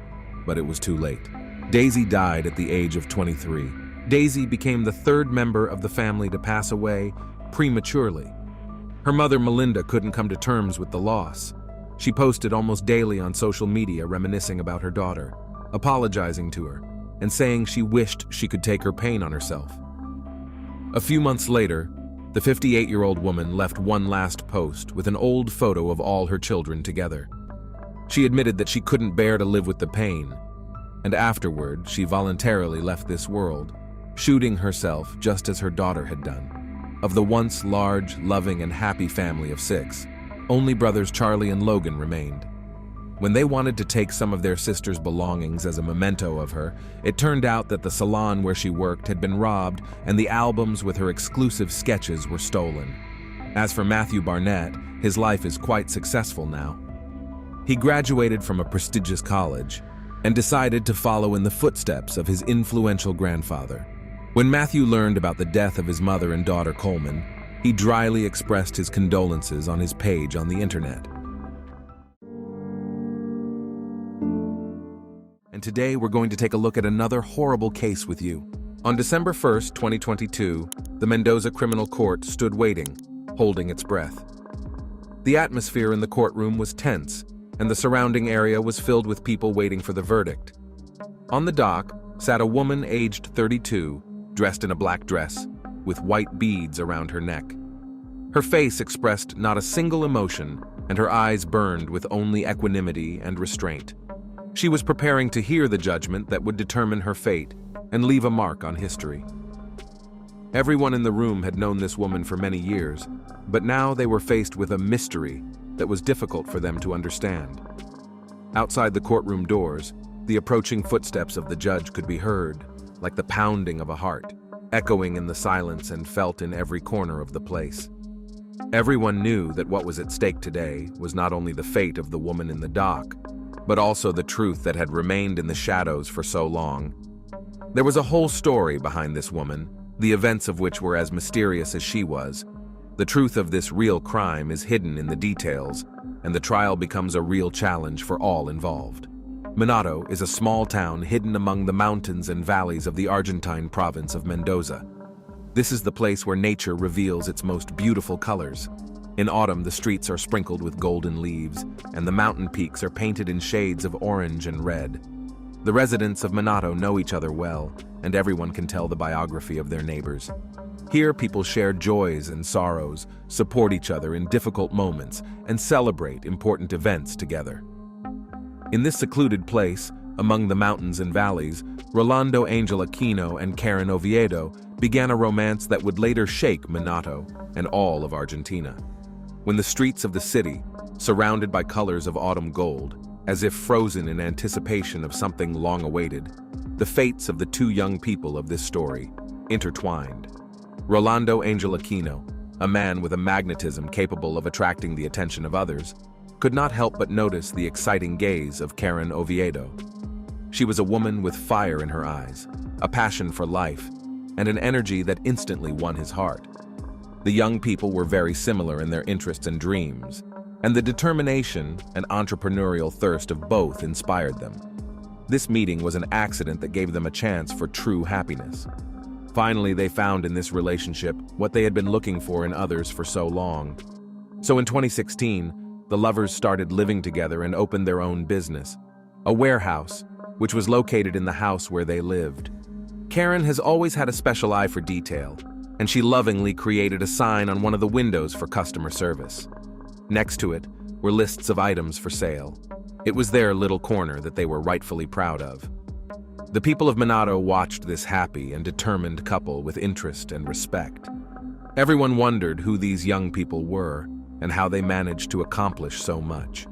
but it was too late. Daisy died at the age of 23, Daisy became the third member of the family to pass away prematurely. Her mother, Melinda, couldn't come to terms with the loss. She posted almost daily on social media reminiscing about her daughter, apologizing to her, and saying she wished she could take her pain on herself. A few months later, the 58-year-old woman left one last post with an old photo of all her children together. She admitted that she couldn't bear to live with the pain, and afterward she voluntarily left this world, shooting herself just as her daughter had done. Of the once large, loving, and happy family of 6, only brothers Charlie and Logan remained. When they wanted to take some of their sister's belongings as a memento of her, it turned out that the salon where she worked had been robbed and the albums with her exclusive sketches were stolen. As for Matthew Barnett, his life is quite successful now. He graduated from a prestigious college and decided to follow in the footsteps of his influential grandfather. When Matthew learned about the death of his mother and daughter Coleman, he dryly expressed his condolences on his page on the internet. And today we're going to take a look at another horrible case with you. On December 1st, 2022, the Mendoza Criminal Court stood waiting, holding its breath. The atmosphere in the courtroom was tense, and the surrounding area was filled with people waiting for the verdict. On the dock sat a woman aged 32, dressed in a black dress, with white beads around her neck. Her face expressed not a single emotion, and her eyes burned with only equanimity and restraint. She was preparing to hear the judgment that would determine her fate and leave a mark on history. Everyone in the room had known this woman for many years, but now they were faced with a mystery that was difficult for them to understand. Outside the courtroom doors, the approaching footsteps of the judge could be heard, like the pounding of a heart, echoing in the silence and felt in every corner of the place. Everyone knew that what was at stake today was not only the fate of the woman in the dock, but also the truth that had remained in the shadows for so long. There was a whole story behind this woman, the events of which were as mysterious as she was. The truth of this real crime is hidden in the details, and the trial becomes a real challenge for all involved. Minato is a small town hidden among the mountains and valleys of the Argentine province of Mendoza. This is the place where nature reveals its most beautiful colors. In autumn, the streets are sprinkled with golden leaves, and the mountain peaks are painted in shades of orange and red. The residents of Minato know each other well, and everyone can tell the biography of their neighbors. Here, people share joys and sorrows, support each other in difficult moments, and celebrate important events together. In this secluded place, among the mountains and valleys, Rolando Angel Aquino and Karen Oviedo began a romance that would later shake Minato and all of Argentina. When the streets of the city, surrounded by colors of autumn gold, as if frozen in anticipation of something long awaited, the fates of the two young people of this story intertwined. Rolando Angel Aquino, a man with a magnetism capable of attracting the attention of others, could not help but notice the exciting gaze of Karen Oviedo. She was a woman with fire in her eyes, a passion for life, and an energy that instantly won his heart. The young people were very similar in their interests and dreams, and the determination and entrepreneurial thirst of both inspired them. This meeting was an accident that gave them a chance for true happiness. Finally, they found in this relationship what they had been looking for in others for so long. So in 2016, the lovers started living together and opened their own business, a warehouse, which was located in the house where they lived. Karen has always had a special eye for detail, and she lovingly created a sign on one of the windows for customer service. Next to it were lists of items for sale. It was their little corner that they were rightfully proud of. The people of Minato watched this happy and determined couple with interest and respect. Everyone wondered who these young people were and how they managed to accomplish so much.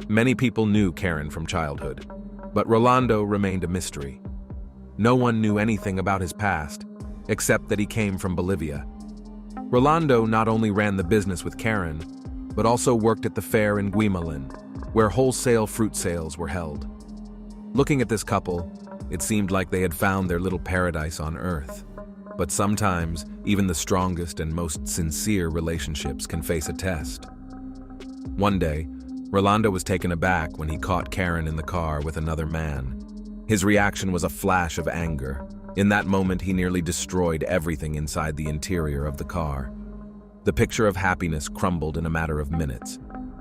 Many people knew Karen from childhood, but Rolando remained a mystery. No one knew anything about his past, except that he came from Bolivia. Rolando not only ran the business with Karen, but also worked at the fair in Guimalin, where wholesale fruit sales were held. Looking at this couple, it seemed like they had found their little paradise on Earth. But sometimes, even the strongest and most sincere relationships can face a test. One day, Rolando was taken aback when he caught Karen in the car with another man. His reaction was a flash of anger. In that moment, he nearly destroyed everything inside the interior of the car. The picture of happiness crumbled in a matter of minutes.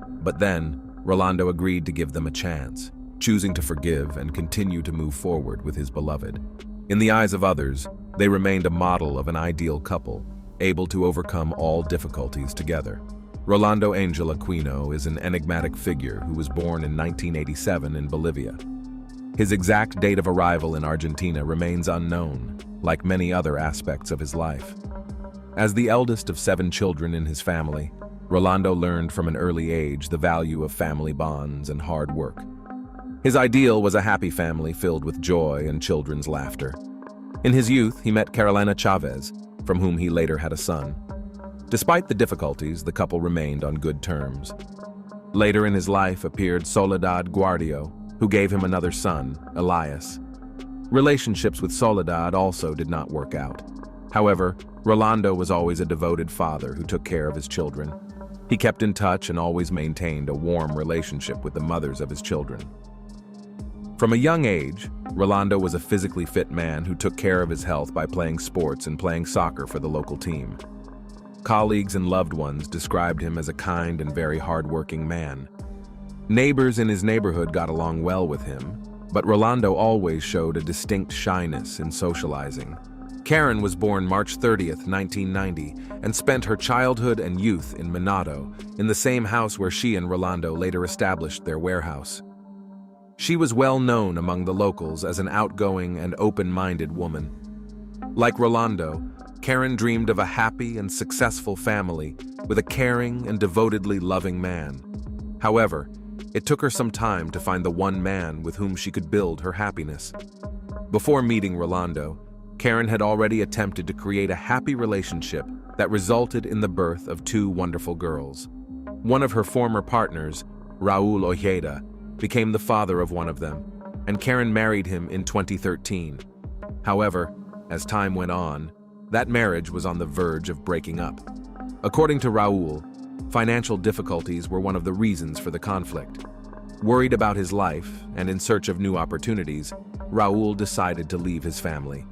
But then, Rolando agreed to give them a chance, choosing to forgive and continue to move forward with his beloved. In the eyes of others, they remained a model of an ideal couple, able to overcome all difficulties together. Rolando Angel Aquino is an enigmatic figure who was born in 1987 in Bolivia. His exact date of arrival in Argentina remains unknown, like many other aspects of his life. As the eldest of 7 children in his family, Rolando learned from an early age the value of family bonds and hard work. His ideal was a happy family filled with joy and children's laughter. In his youth, he met Carolina Chavez, from whom he later had a son. Despite the difficulties, the couple remained on good terms. Later in his life appeared Soledad Guardio, who gave him another son, Elias. Relationships with Soledad also did not work out. However, Rolando was always a devoted father who took care of his children. He kept in touch and always maintained a warm relationship with the mothers of his children. From a young age, Rolando was a physically fit man who took care of his health by playing sports and playing soccer for the local team. Colleagues and loved ones described him as a kind and very hardworking man. Neighbors in his neighborhood got along well with him, but Rolando always showed a distinct shyness in socializing. Karen was born March 30th, 1990, and spent her childhood and youth in Manado, in the same house where she and Rolando later established their warehouse. She was well known among the locals as an outgoing and open-minded woman. Like Rolando, Karen dreamed of a happy and successful family with a caring and devotedly loving man. However, it took her some time to find the one man with whom she could build her happiness. Before meeting Rolando, Karen had already attempted to create a happy relationship that resulted in the birth of 2 wonderful girls. One of her former partners, Raul Ojeda, became the father of one of them, and Karen married him in 2013. However, as time went on, that marriage was on the verge of breaking up. According to Raul, financial difficulties were one of the reasons for the conflict. Worried about his life and in search of new opportunities, Raul decided to leave his family.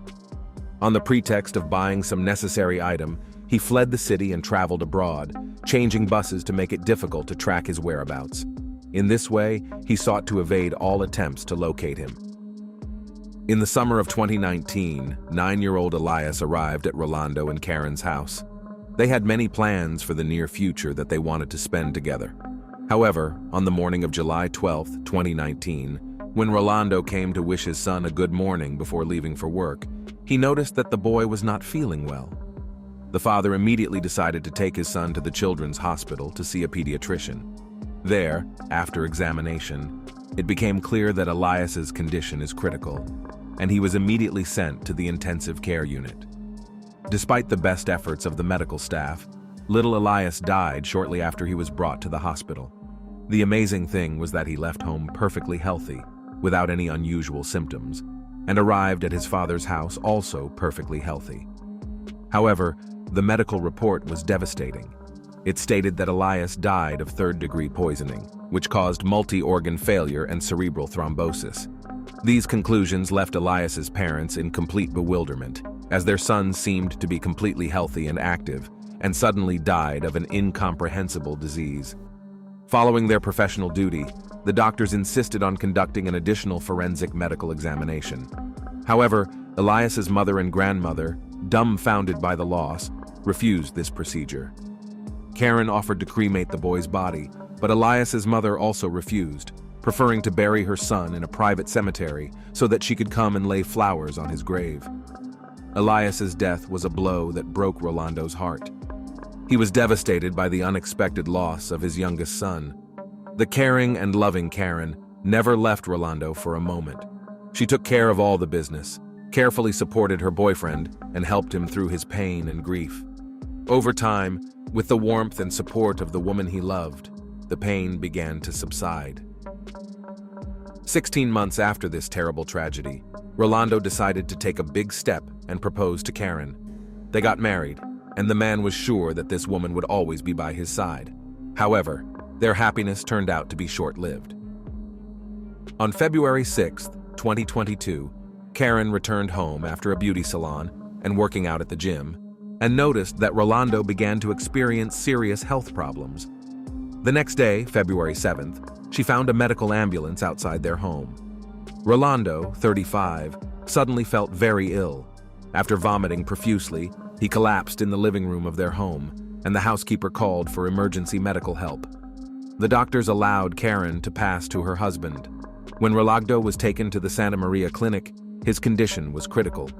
On the pretext of buying some necessary item, he fled the city and traveled abroad, changing buses to make it difficult to track his whereabouts. In this way, he sought to evade all attempts to locate him. In the summer of 2019, 9-year-old Elias arrived at Rolando and Karen's house. They had many plans for the near future that they wanted to spend together. However, on the morning of July 12, 2019, when Rolando came to wish his son a good morning before leaving for work, he noticed that the boy was not feeling well. The father immediately decided to take his son to the children's hospital to see a pediatrician. There, after examination, it became clear that Elias's condition is critical, and he was immediately sent to the intensive care unit. Despite the best efforts of the medical staff, little Elias died shortly after he was brought to the hospital. The amazing thing was that he left home perfectly healthy, without any unusual symptoms, and arrived at his father's house also perfectly healthy. However, the medical report was devastating. It stated that Elias died of 3rd-degree poisoning, which caused multi-organ failure and cerebral thrombosis. These conclusions left Elias's parents in complete bewilderment, as their son seemed to be completely healthy and active, and suddenly died of an incomprehensible disease. Following their professional duty, the doctors insisted on conducting an additional forensic medical examination. However, Elias's mother and grandmother, dumbfounded by the loss, refused this procedure. Karen offered to cremate the boy's body, but Elias's mother also refused, preferring to bury her son in a private cemetery so that she could come and lay flowers on his grave. Elias's death was a blow that broke Rolando's heart. He was devastated by the unexpected loss of his youngest son. The caring and loving Karen never left Rolando for a moment. She took care of all the business, carefully supported her boyfriend, and helped him through his pain and grief. Over time, with the warmth and support of the woman he loved, the pain began to subside. 16 months after this terrible tragedy, Rolando decided to take a big step and propose to Karen. They got married, and the man was sure that this woman would always be by his side. However, their happiness turned out to be short-lived. On February 6th, 2022, Karen returned home after a beauty salon and working out at the gym, and noticed that Rolando began to experience serious health problems. The next day, February 7th, she found a medical ambulance outside their home. Rolando, 35, suddenly felt very ill. After vomiting profusely, he collapsed in the living room of their home, and the housekeeper called for emergency medical help. The doctors allowed Karen to pass to her husband. When Rolando was taken to the Santa Maria clinic, his condition was critical.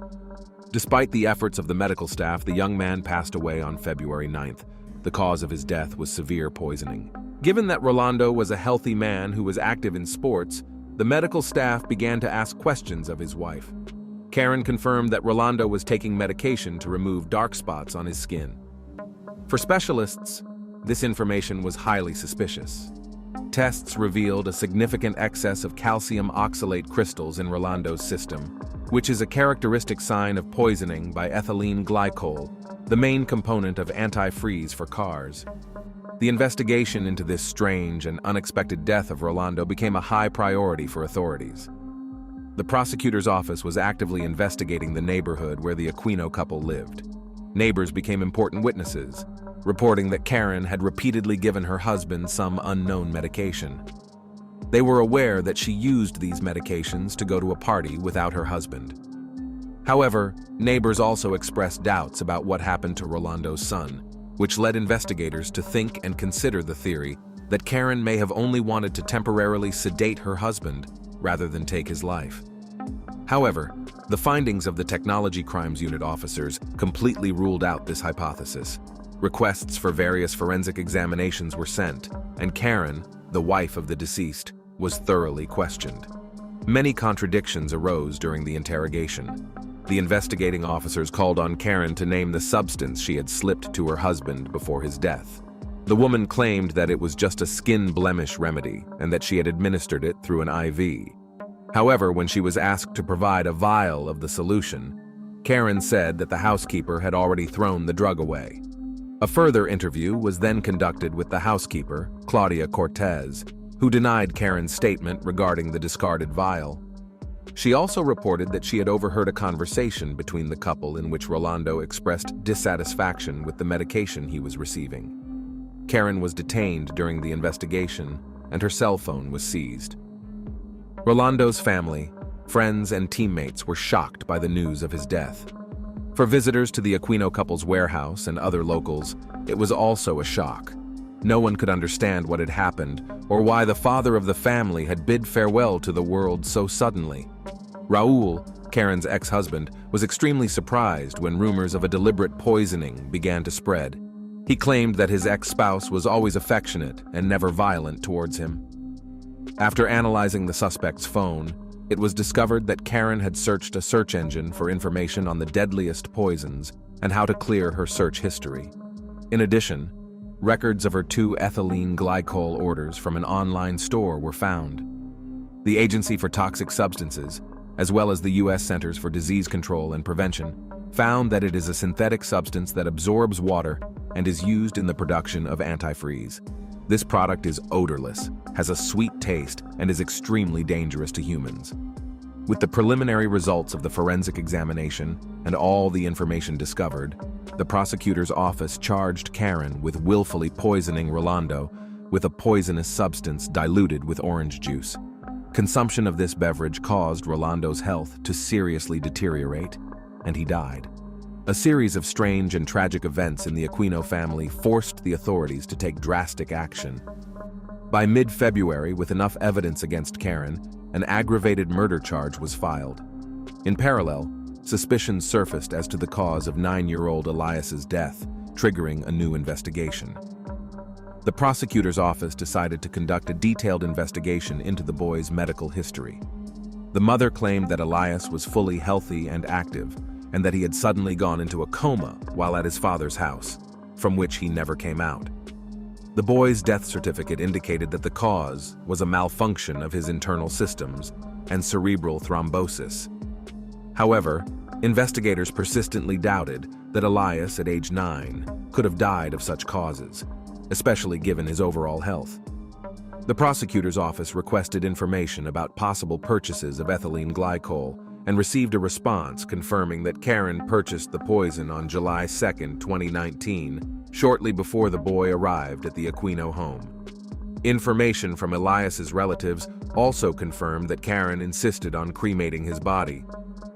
Despite the efforts of the medical staff, the young man passed away on February 9th. The cause of his death was severe poisoning. Given that Rolando was a healthy man who was active in sports, the medical staff began to ask questions of his wife. Karen confirmed that Rolando was taking medication to remove dark spots on his skin. For specialists, this information was highly suspicious. Tests revealed a significant excess of calcium oxalate crystals in Rolando's system, which is a characteristic sign of poisoning by ethylene glycol, the main component of antifreeze for cars. The investigation into this strange and unexpected death of Rolando became a high priority for authorities. The prosecutor's office was actively investigating the neighborhood where the Aquino couple lived. Neighbors became important witnesses, reporting that Karen had repeatedly given her husband some unknown medication. They were aware that she used these medications to go to a party without her husband. However, neighbors also expressed doubts about what happened to Rolando's son, which led investigators to think and consider the theory that Karen may have only wanted to temporarily sedate her husband rather than take his life. However, the findings of the Technology Crimes Unit officers completely ruled out this hypothesis. Requests for various forensic examinations were sent, and Karen, the wife of the deceased, was thoroughly questioned. Many contradictions arose during the interrogation. The investigating officers called on Karen to name the substance she had slipped to her husband before his death. The woman claimed that it was just a skin blemish remedy and that she had administered it through an IV. However, when she was asked to provide a vial of the solution, Karen said that the housekeeper had already thrown the drug away. A further interview was then conducted with the housekeeper, Claudia Cortez, who denied Karen's statement regarding the discarded vial. She also reported that she had overheard a conversation between the couple in which Rolando expressed dissatisfaction with the medication he was receiving. Karen was detained during the investigation, and her cell phone was seized. Rolando's family, friends, and teammates were shocked by the news of his death. For visitors to the Aquino couple's warehouse and other locals, it was also a shock. No one could understand what had happened or why the father of the family had bid farewell to the world so suddenly. Raul, Karen's ex-husband, was extremely surprised when rumors of a deliberate poisoning began to spread. He claimed that his ex-spouse was always affectionate and never violent towards him. After analyzing the suspect's phone, it was discovered that Karen had searched a search engine for information on the deadliest poisons and how to clear her search history. In addition, records of her 2 ethylene glycol orders from an online store were found. The Agency for Toxic Substances, as well as the U.S. Centers for Disease Control and Prevention, found that it is a synthetic substance that absorbs water and is used in the production of antifreeze. This product is odorless, has a sweet taste, and is extremely dangerous to humans. With the preliminary results of the forensic examination and all the information discovered, the prosecutor's office charged Karen with willfully poisoning Rolando with a poisonous substance diluted with orange juice. Consumption of this beverage caused Rolando's health to seriously deteriorate, and he died. A series of strange and tragic events in the Aquino family forced the authorities to take drastic action. By mid-February, with enough evidence against Karen, an aggravated murder charge was filed. In parallel, suspicions surfaced as to the cause of 9-year-old Elias's death, triggering a new investigation. The prosecutor's office decided to conduct a detailed investigation into the boy's medical history. The mother claimed that Elias was fully healthy and active, and that he had suddenly gone into a coma while at his father's house, from which he never came out. The boy's death certificate indicated that the cause was a malfunction of his internal systems and cerebral thrombosis. However, investigators persistently doubted that Elias, at age 9, could have died of such causes, especially given his overall health. The prosecutor's office requested information about possible purchases of ethylene glycol and received a response confirming that Karen purchased the poison on July 2, 2019, shortly before the boy arrived at the Aquino home. Information from Elias's relatives also confirmed that Karen insisted on cremating his body,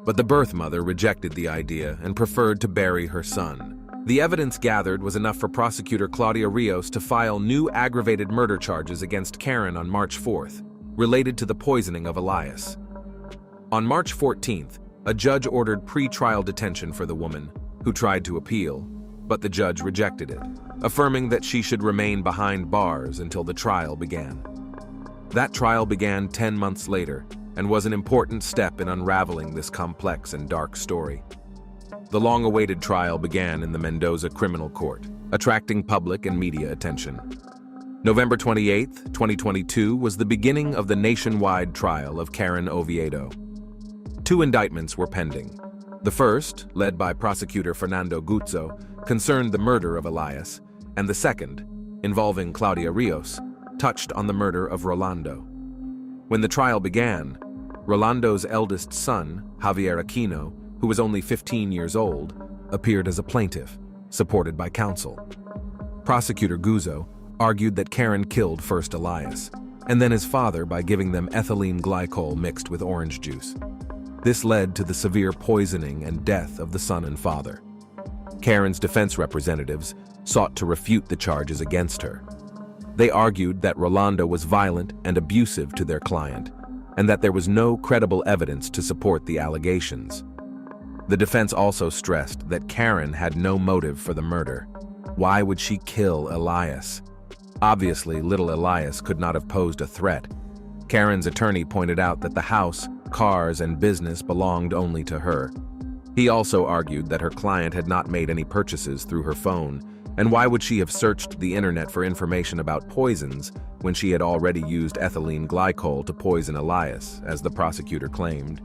but the birth mother rejected the idea and preferred to bury her son. The evidence gathered was enough for prosecutor Claudia Rios to file new aggravated murder charges against Karen on March 4th, related to the poisoning of Elias. On March 14th, a judge ordered pre-trial detention for the woman, who tried to appeal, but the judge rejected it, affirming that she should remain behind bars until the trial began. That trial began 10 months later and was an important step in unraveling this complex and dark story. The long-awaited trial began in the Mendoza Criminal Court, attracting public and media attention. November 28, 2022 was the beginning of the nationwide trial of Karen Oviedo. 2 indictments were pending. The first, led by prosecutor Fernando Guzzo, concerned the murder of Elias, and the second, involving Claudia Rios, touched on the murder of Rolando. When the trial began, Rolando's eldest son, Javier Aquino, who was only 15 years old, appeared as a plaintiff, supported by counsel. Prosecutor Guzzo argued that Karen killed first Elias, and then his father by giving them ethylene glycol mixed with orange juice. This led to the severe poisoning and death of the son and father. Karen's defense representatives sought to refute the charges against her. They argued that Rolando was violent and abusive to their client, and that there was no credible evidence to support the allegations. The defense also stressed that Karen had no motive for the murder. Why would she kill Elias? Obviously, little Elias could not have posed a threat. Karen's attorney pointed out that the house, cars, and business belonged only to her. He also argued that her client had not made any purchases through her phone, and why would she have searched the internet for information about poisons when she had already used ethylene glycol to poison Elias, as the prosecutor claimed.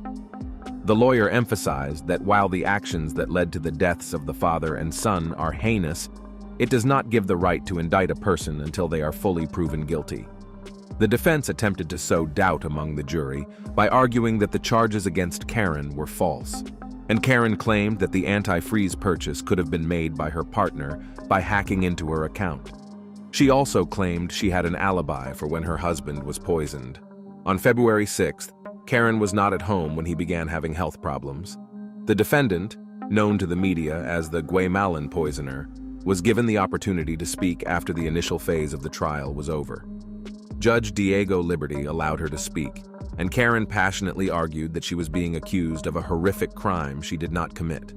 The lawyer emphasized that while the actions that led to the deaths of the father and son are heinous, it does not give the right to indict a person until they are fully proven guilty. The defense attempted to sow doubt among the jury by arguing that the charges against Karen were false, and Karen claimed that the antifreeze purchase could have been made by her partner by hacking into her account. She also claimed she had an alibi for when her husband was poisoned. On February 6th, Karen was not at home when he began having health problems. The defendant, known to the media as the Guaymalan poisoner, was given the opportunity to speak after the initial phase of the trial was over. Judge Diego Liberty allowed her to speak, and Karen passionately argued that she was being accused of a horrific crime she did not commit.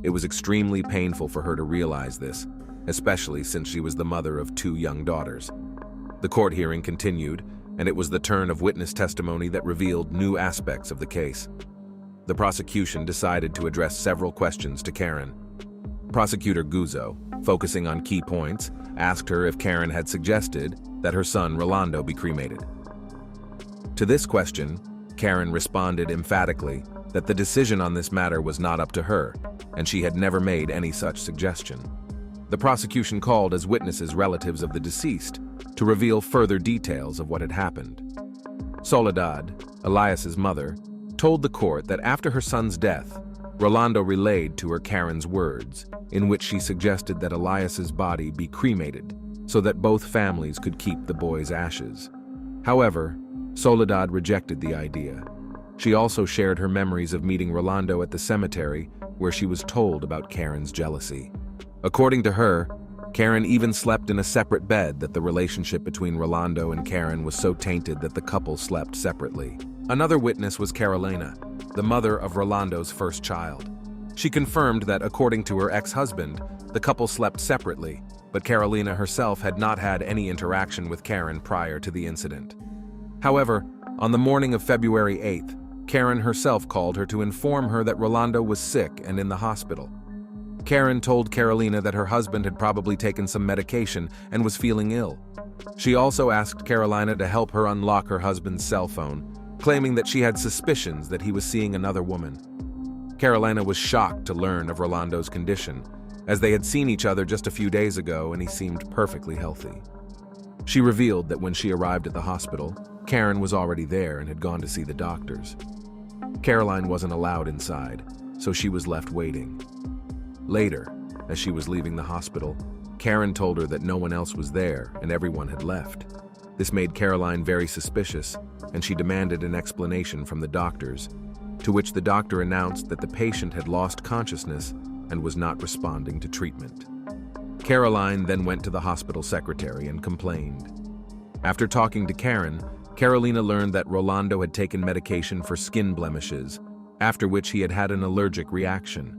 It was extremely painful for her to realize this, especially since she was the mother of 2 young daughters. The court hearing continued, and it was the turn of witness testimony that revealed new aspects of the case. The prosecution decided to address several questions to Karen. Prosecutor Guzzo, focusing on key points, asked her if Karen had suggested that her son Rolando be cremated. To this question, Karen responded emphatically that the decision on this matter was not up to her, and she had never made any such suggestion. The prosecution called as witnesses relatives of the deceased to reveal further details of what had happened. Soledad, Elias's mother, told the court that after her son's death, Rolando relayed to her Karen's words, in which she suggested that Elias's body be cremated so that both families could keep the boy's ashes. However, Soledad rejected the idea. She also shared her memories of meeting Rolando at the cemetery, where she was told about Karen's jealousy. According to her, Karen even slept in a separate bed, that the relationship between Rolando and Karen was so tainted that the couple slept separately. Another witness was Carolina, the mother of Rolando's first child. She confirmed that, according to her ex-husband, the couple slept separately, but Carolina herself had not had any interaction with Karen prior to the incident. However, on the morning of February 8th, Karen herself called her to inform her that Rolando was sick and in the hospital. Karen told Carolina that her husband had probably taken some medication and was feeling ill. She also asked Carolina to help her unlock her husband's cell phone, claiming that she had suspicions that he was seeing another woman. Carolina was shocked to learn of Rolando's condition, as they had seen each other just a few days ago and he seemed perfectly healthy. She revealed that when she arrived at the hospital, Karen was already there and had gone to see the doctors. Caroline wasn't allowed inside, so she was left waiting. Later, as she was leaving the hospital, Karen told her that no one else was there and everyone had left. This made Caroline very suspicious, and she demanded an explanation from the doctors, to which the doctor announced that the patient had lost consciousness and was not responding to treatment. Caroline then went to the hospital secretary and complained. After talking to Karen, Carolina learned that Rolando had taken medication for skin blemishes, after which he had had an allergic reaction.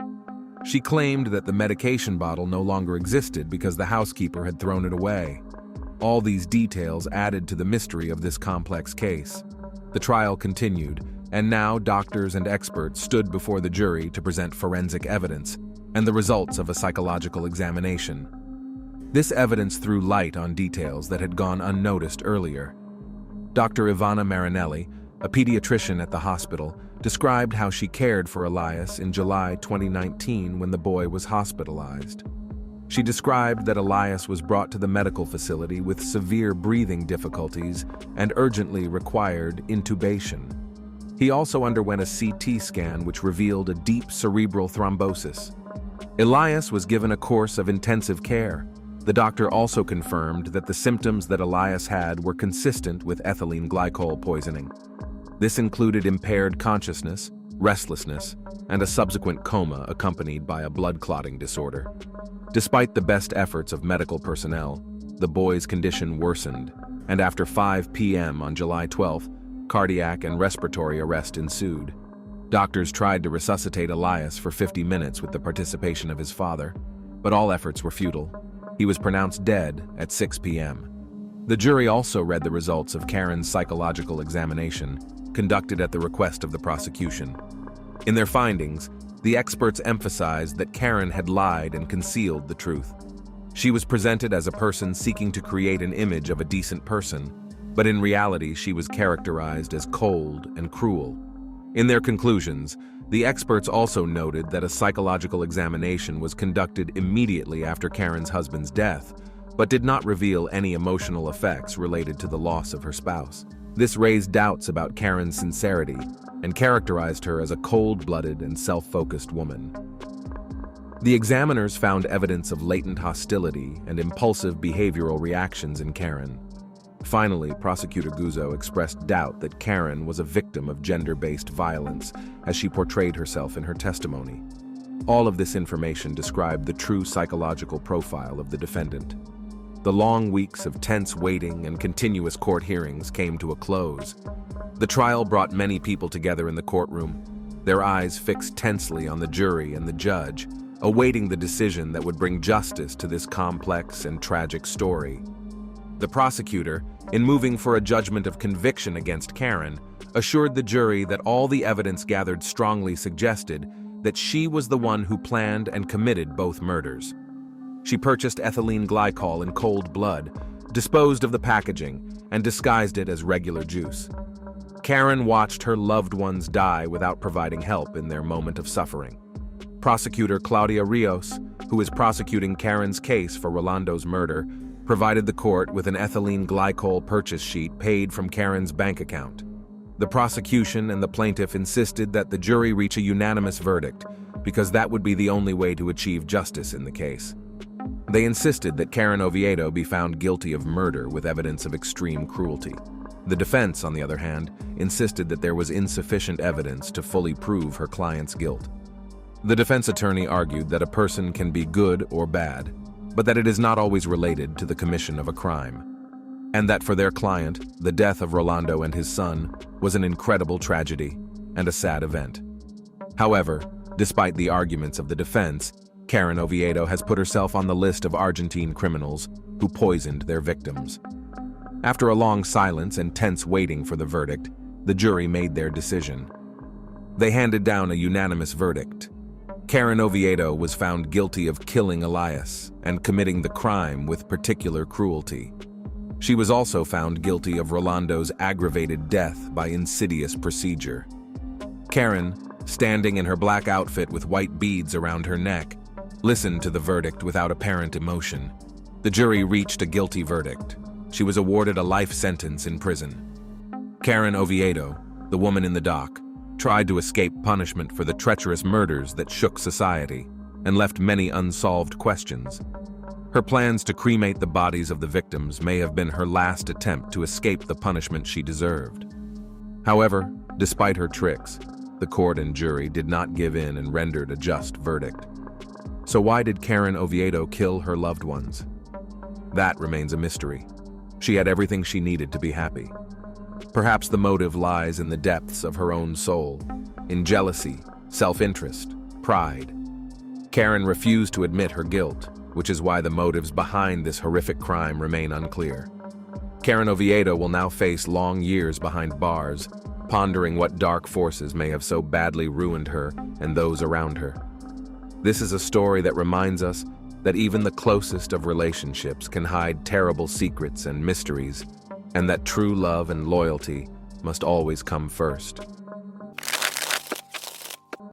She claimed that the medication bottle no longer existed because the housekeeper had thrown it away. All these details added to the mystery of this complex case. The trial continued, and now doctors and experts stood before the jury to present forensic evidence and the results of a psychological examination. This evidence threw light on details that had gone unnoticed earlier. Dr. Ivana Marinelli, a pediatrician at the hospital, described how she cared for Elias in July 2019 when the boy was hospitalized. She described that Elias was brought to the medical facility with severe breathing difficulties and urgently required intubation. He also underwent a CT scan which revealed a deep cerebral thrombosis. Elias was given a course of intensive care. The doctor also confirmed that the symptoms that Elias had were consistent with ethylene glycol poisoning. This included impaired consciousness, restlessness, and a subsequent coma accompanied by a blood clotting disorder. Despite the best efforts of medical personnel, the boy's condition worsened, and after 5 p.m. on July 12th, cardiac and respiratory arrest ensued. Doctors tried to resuscitate Elias for 50 minutes with the participation of his father, but all efforts were futile. He was pronounced dead at 6 p.m. The jury also read the results of Karen's psychological examination, conducted at the request of the prosecution. In their findings, the experts emphasized that Karen had lied and concealed the truth. She was presented as a person seeking to create an image of a decent person, but in reality she was characterized as cold and cruel. In their conclusions, the experts also noted that a psychological examination was conducted immediately after Karen's husband's death, but did not reveal any emotional effects related to the loss of her spouse. This raised doubts about Karen's sincerity and characterized her as a cold-blooded and self-focused woman. The examiners found evidence of latent hostility and impulsive behavioral reactions in Karen. Finally, Prosecutor Guzzo expressed doubt that Karen was a victim of gender-based violence as she portrayed herself in her testimony. All of this information described the true psychological profile of the defendant. The long weeks of tense waiting and continuous court hearings came to a close. The trial brought many people together in the courtroom, their eyes fixed tensely on the jury and the judge, awaiting the decision that would bring justice to this complex and tragic story. The prosecutor, in moving for a judgment of conviction against Karen, assured the jury that all the evidence gathered strongly suggested that she was the one who planned and committed both murders. She purchased ethylene glycol in cold blood, disposed of the packaging, and disguised it as regular juice. Karen watched her loved ones die without providing help in their moment of suffering. Prosecutor Claudia Rios, who is prosecuting Karen's case for Rolando's murder, provided the court with an ethylene glycol purchase sheet paid from Karen's bank account. The prosecution and the plaintiff insisted that the jury reach a unanimous verdict because that would be the only way to achieve justice in the case. They insisted that Karen Oviedo be found guilty of murder with evidence of extreme cruelty. The defense, on the other hand, insisted that there was insufficient evidence to fully prove her client's guilt. The defense attorney argued that a person can be good or bad, but that it is not always related to the commission of a crime, and that for their client, the death of Rolando and his son was an incredible tragedy and a sad event. However, despite the arguments of the defense, Karen Oviedo has put herself on the list of Argentine criminals who poisoned their victims. After a long silence and tense waiting for the verdict, the jury made their decision. They handed down a unanimous verdict. Karen Oviedo was found guilty of killing Elias and committing the crime with particular cruelty. She was also found guilty of Rolando's aggravated death by insidious procedure. Karen, standing in her black outfit with white beads around her neck, listened to the verdict without apparent emotion. The jury reached a guilty verdict. She was awarded a life sentence in prison. Karen Oviedo, the woman in the dock, tried to escape punishment for the treacherous murders that shook society and left many unsolved questions. Her plans to cremate the bodies of the victims may have been her last attempt to escape the punishment she deserved. However, despite her tricks, the court and jury did not give in and rendered a just verdict. So why did Karen Oviedo kill her loved ones? That remains a mystery. She had everything she needed to be happy. Perhaps the motive lies in the depths of her own soul, in jealousy, self-interest, pride. Karen refused to admit her guilt, which is why the motives behind this horrific crime remain unclear. Karen Oviedo will now face long years behind bars, pondering what dark forces may have so badly ruined her and those around her. This is a story that reminds us that even the closest of relationships can hide terrible secrets and mysteries, and that true love and loyalty must always come first.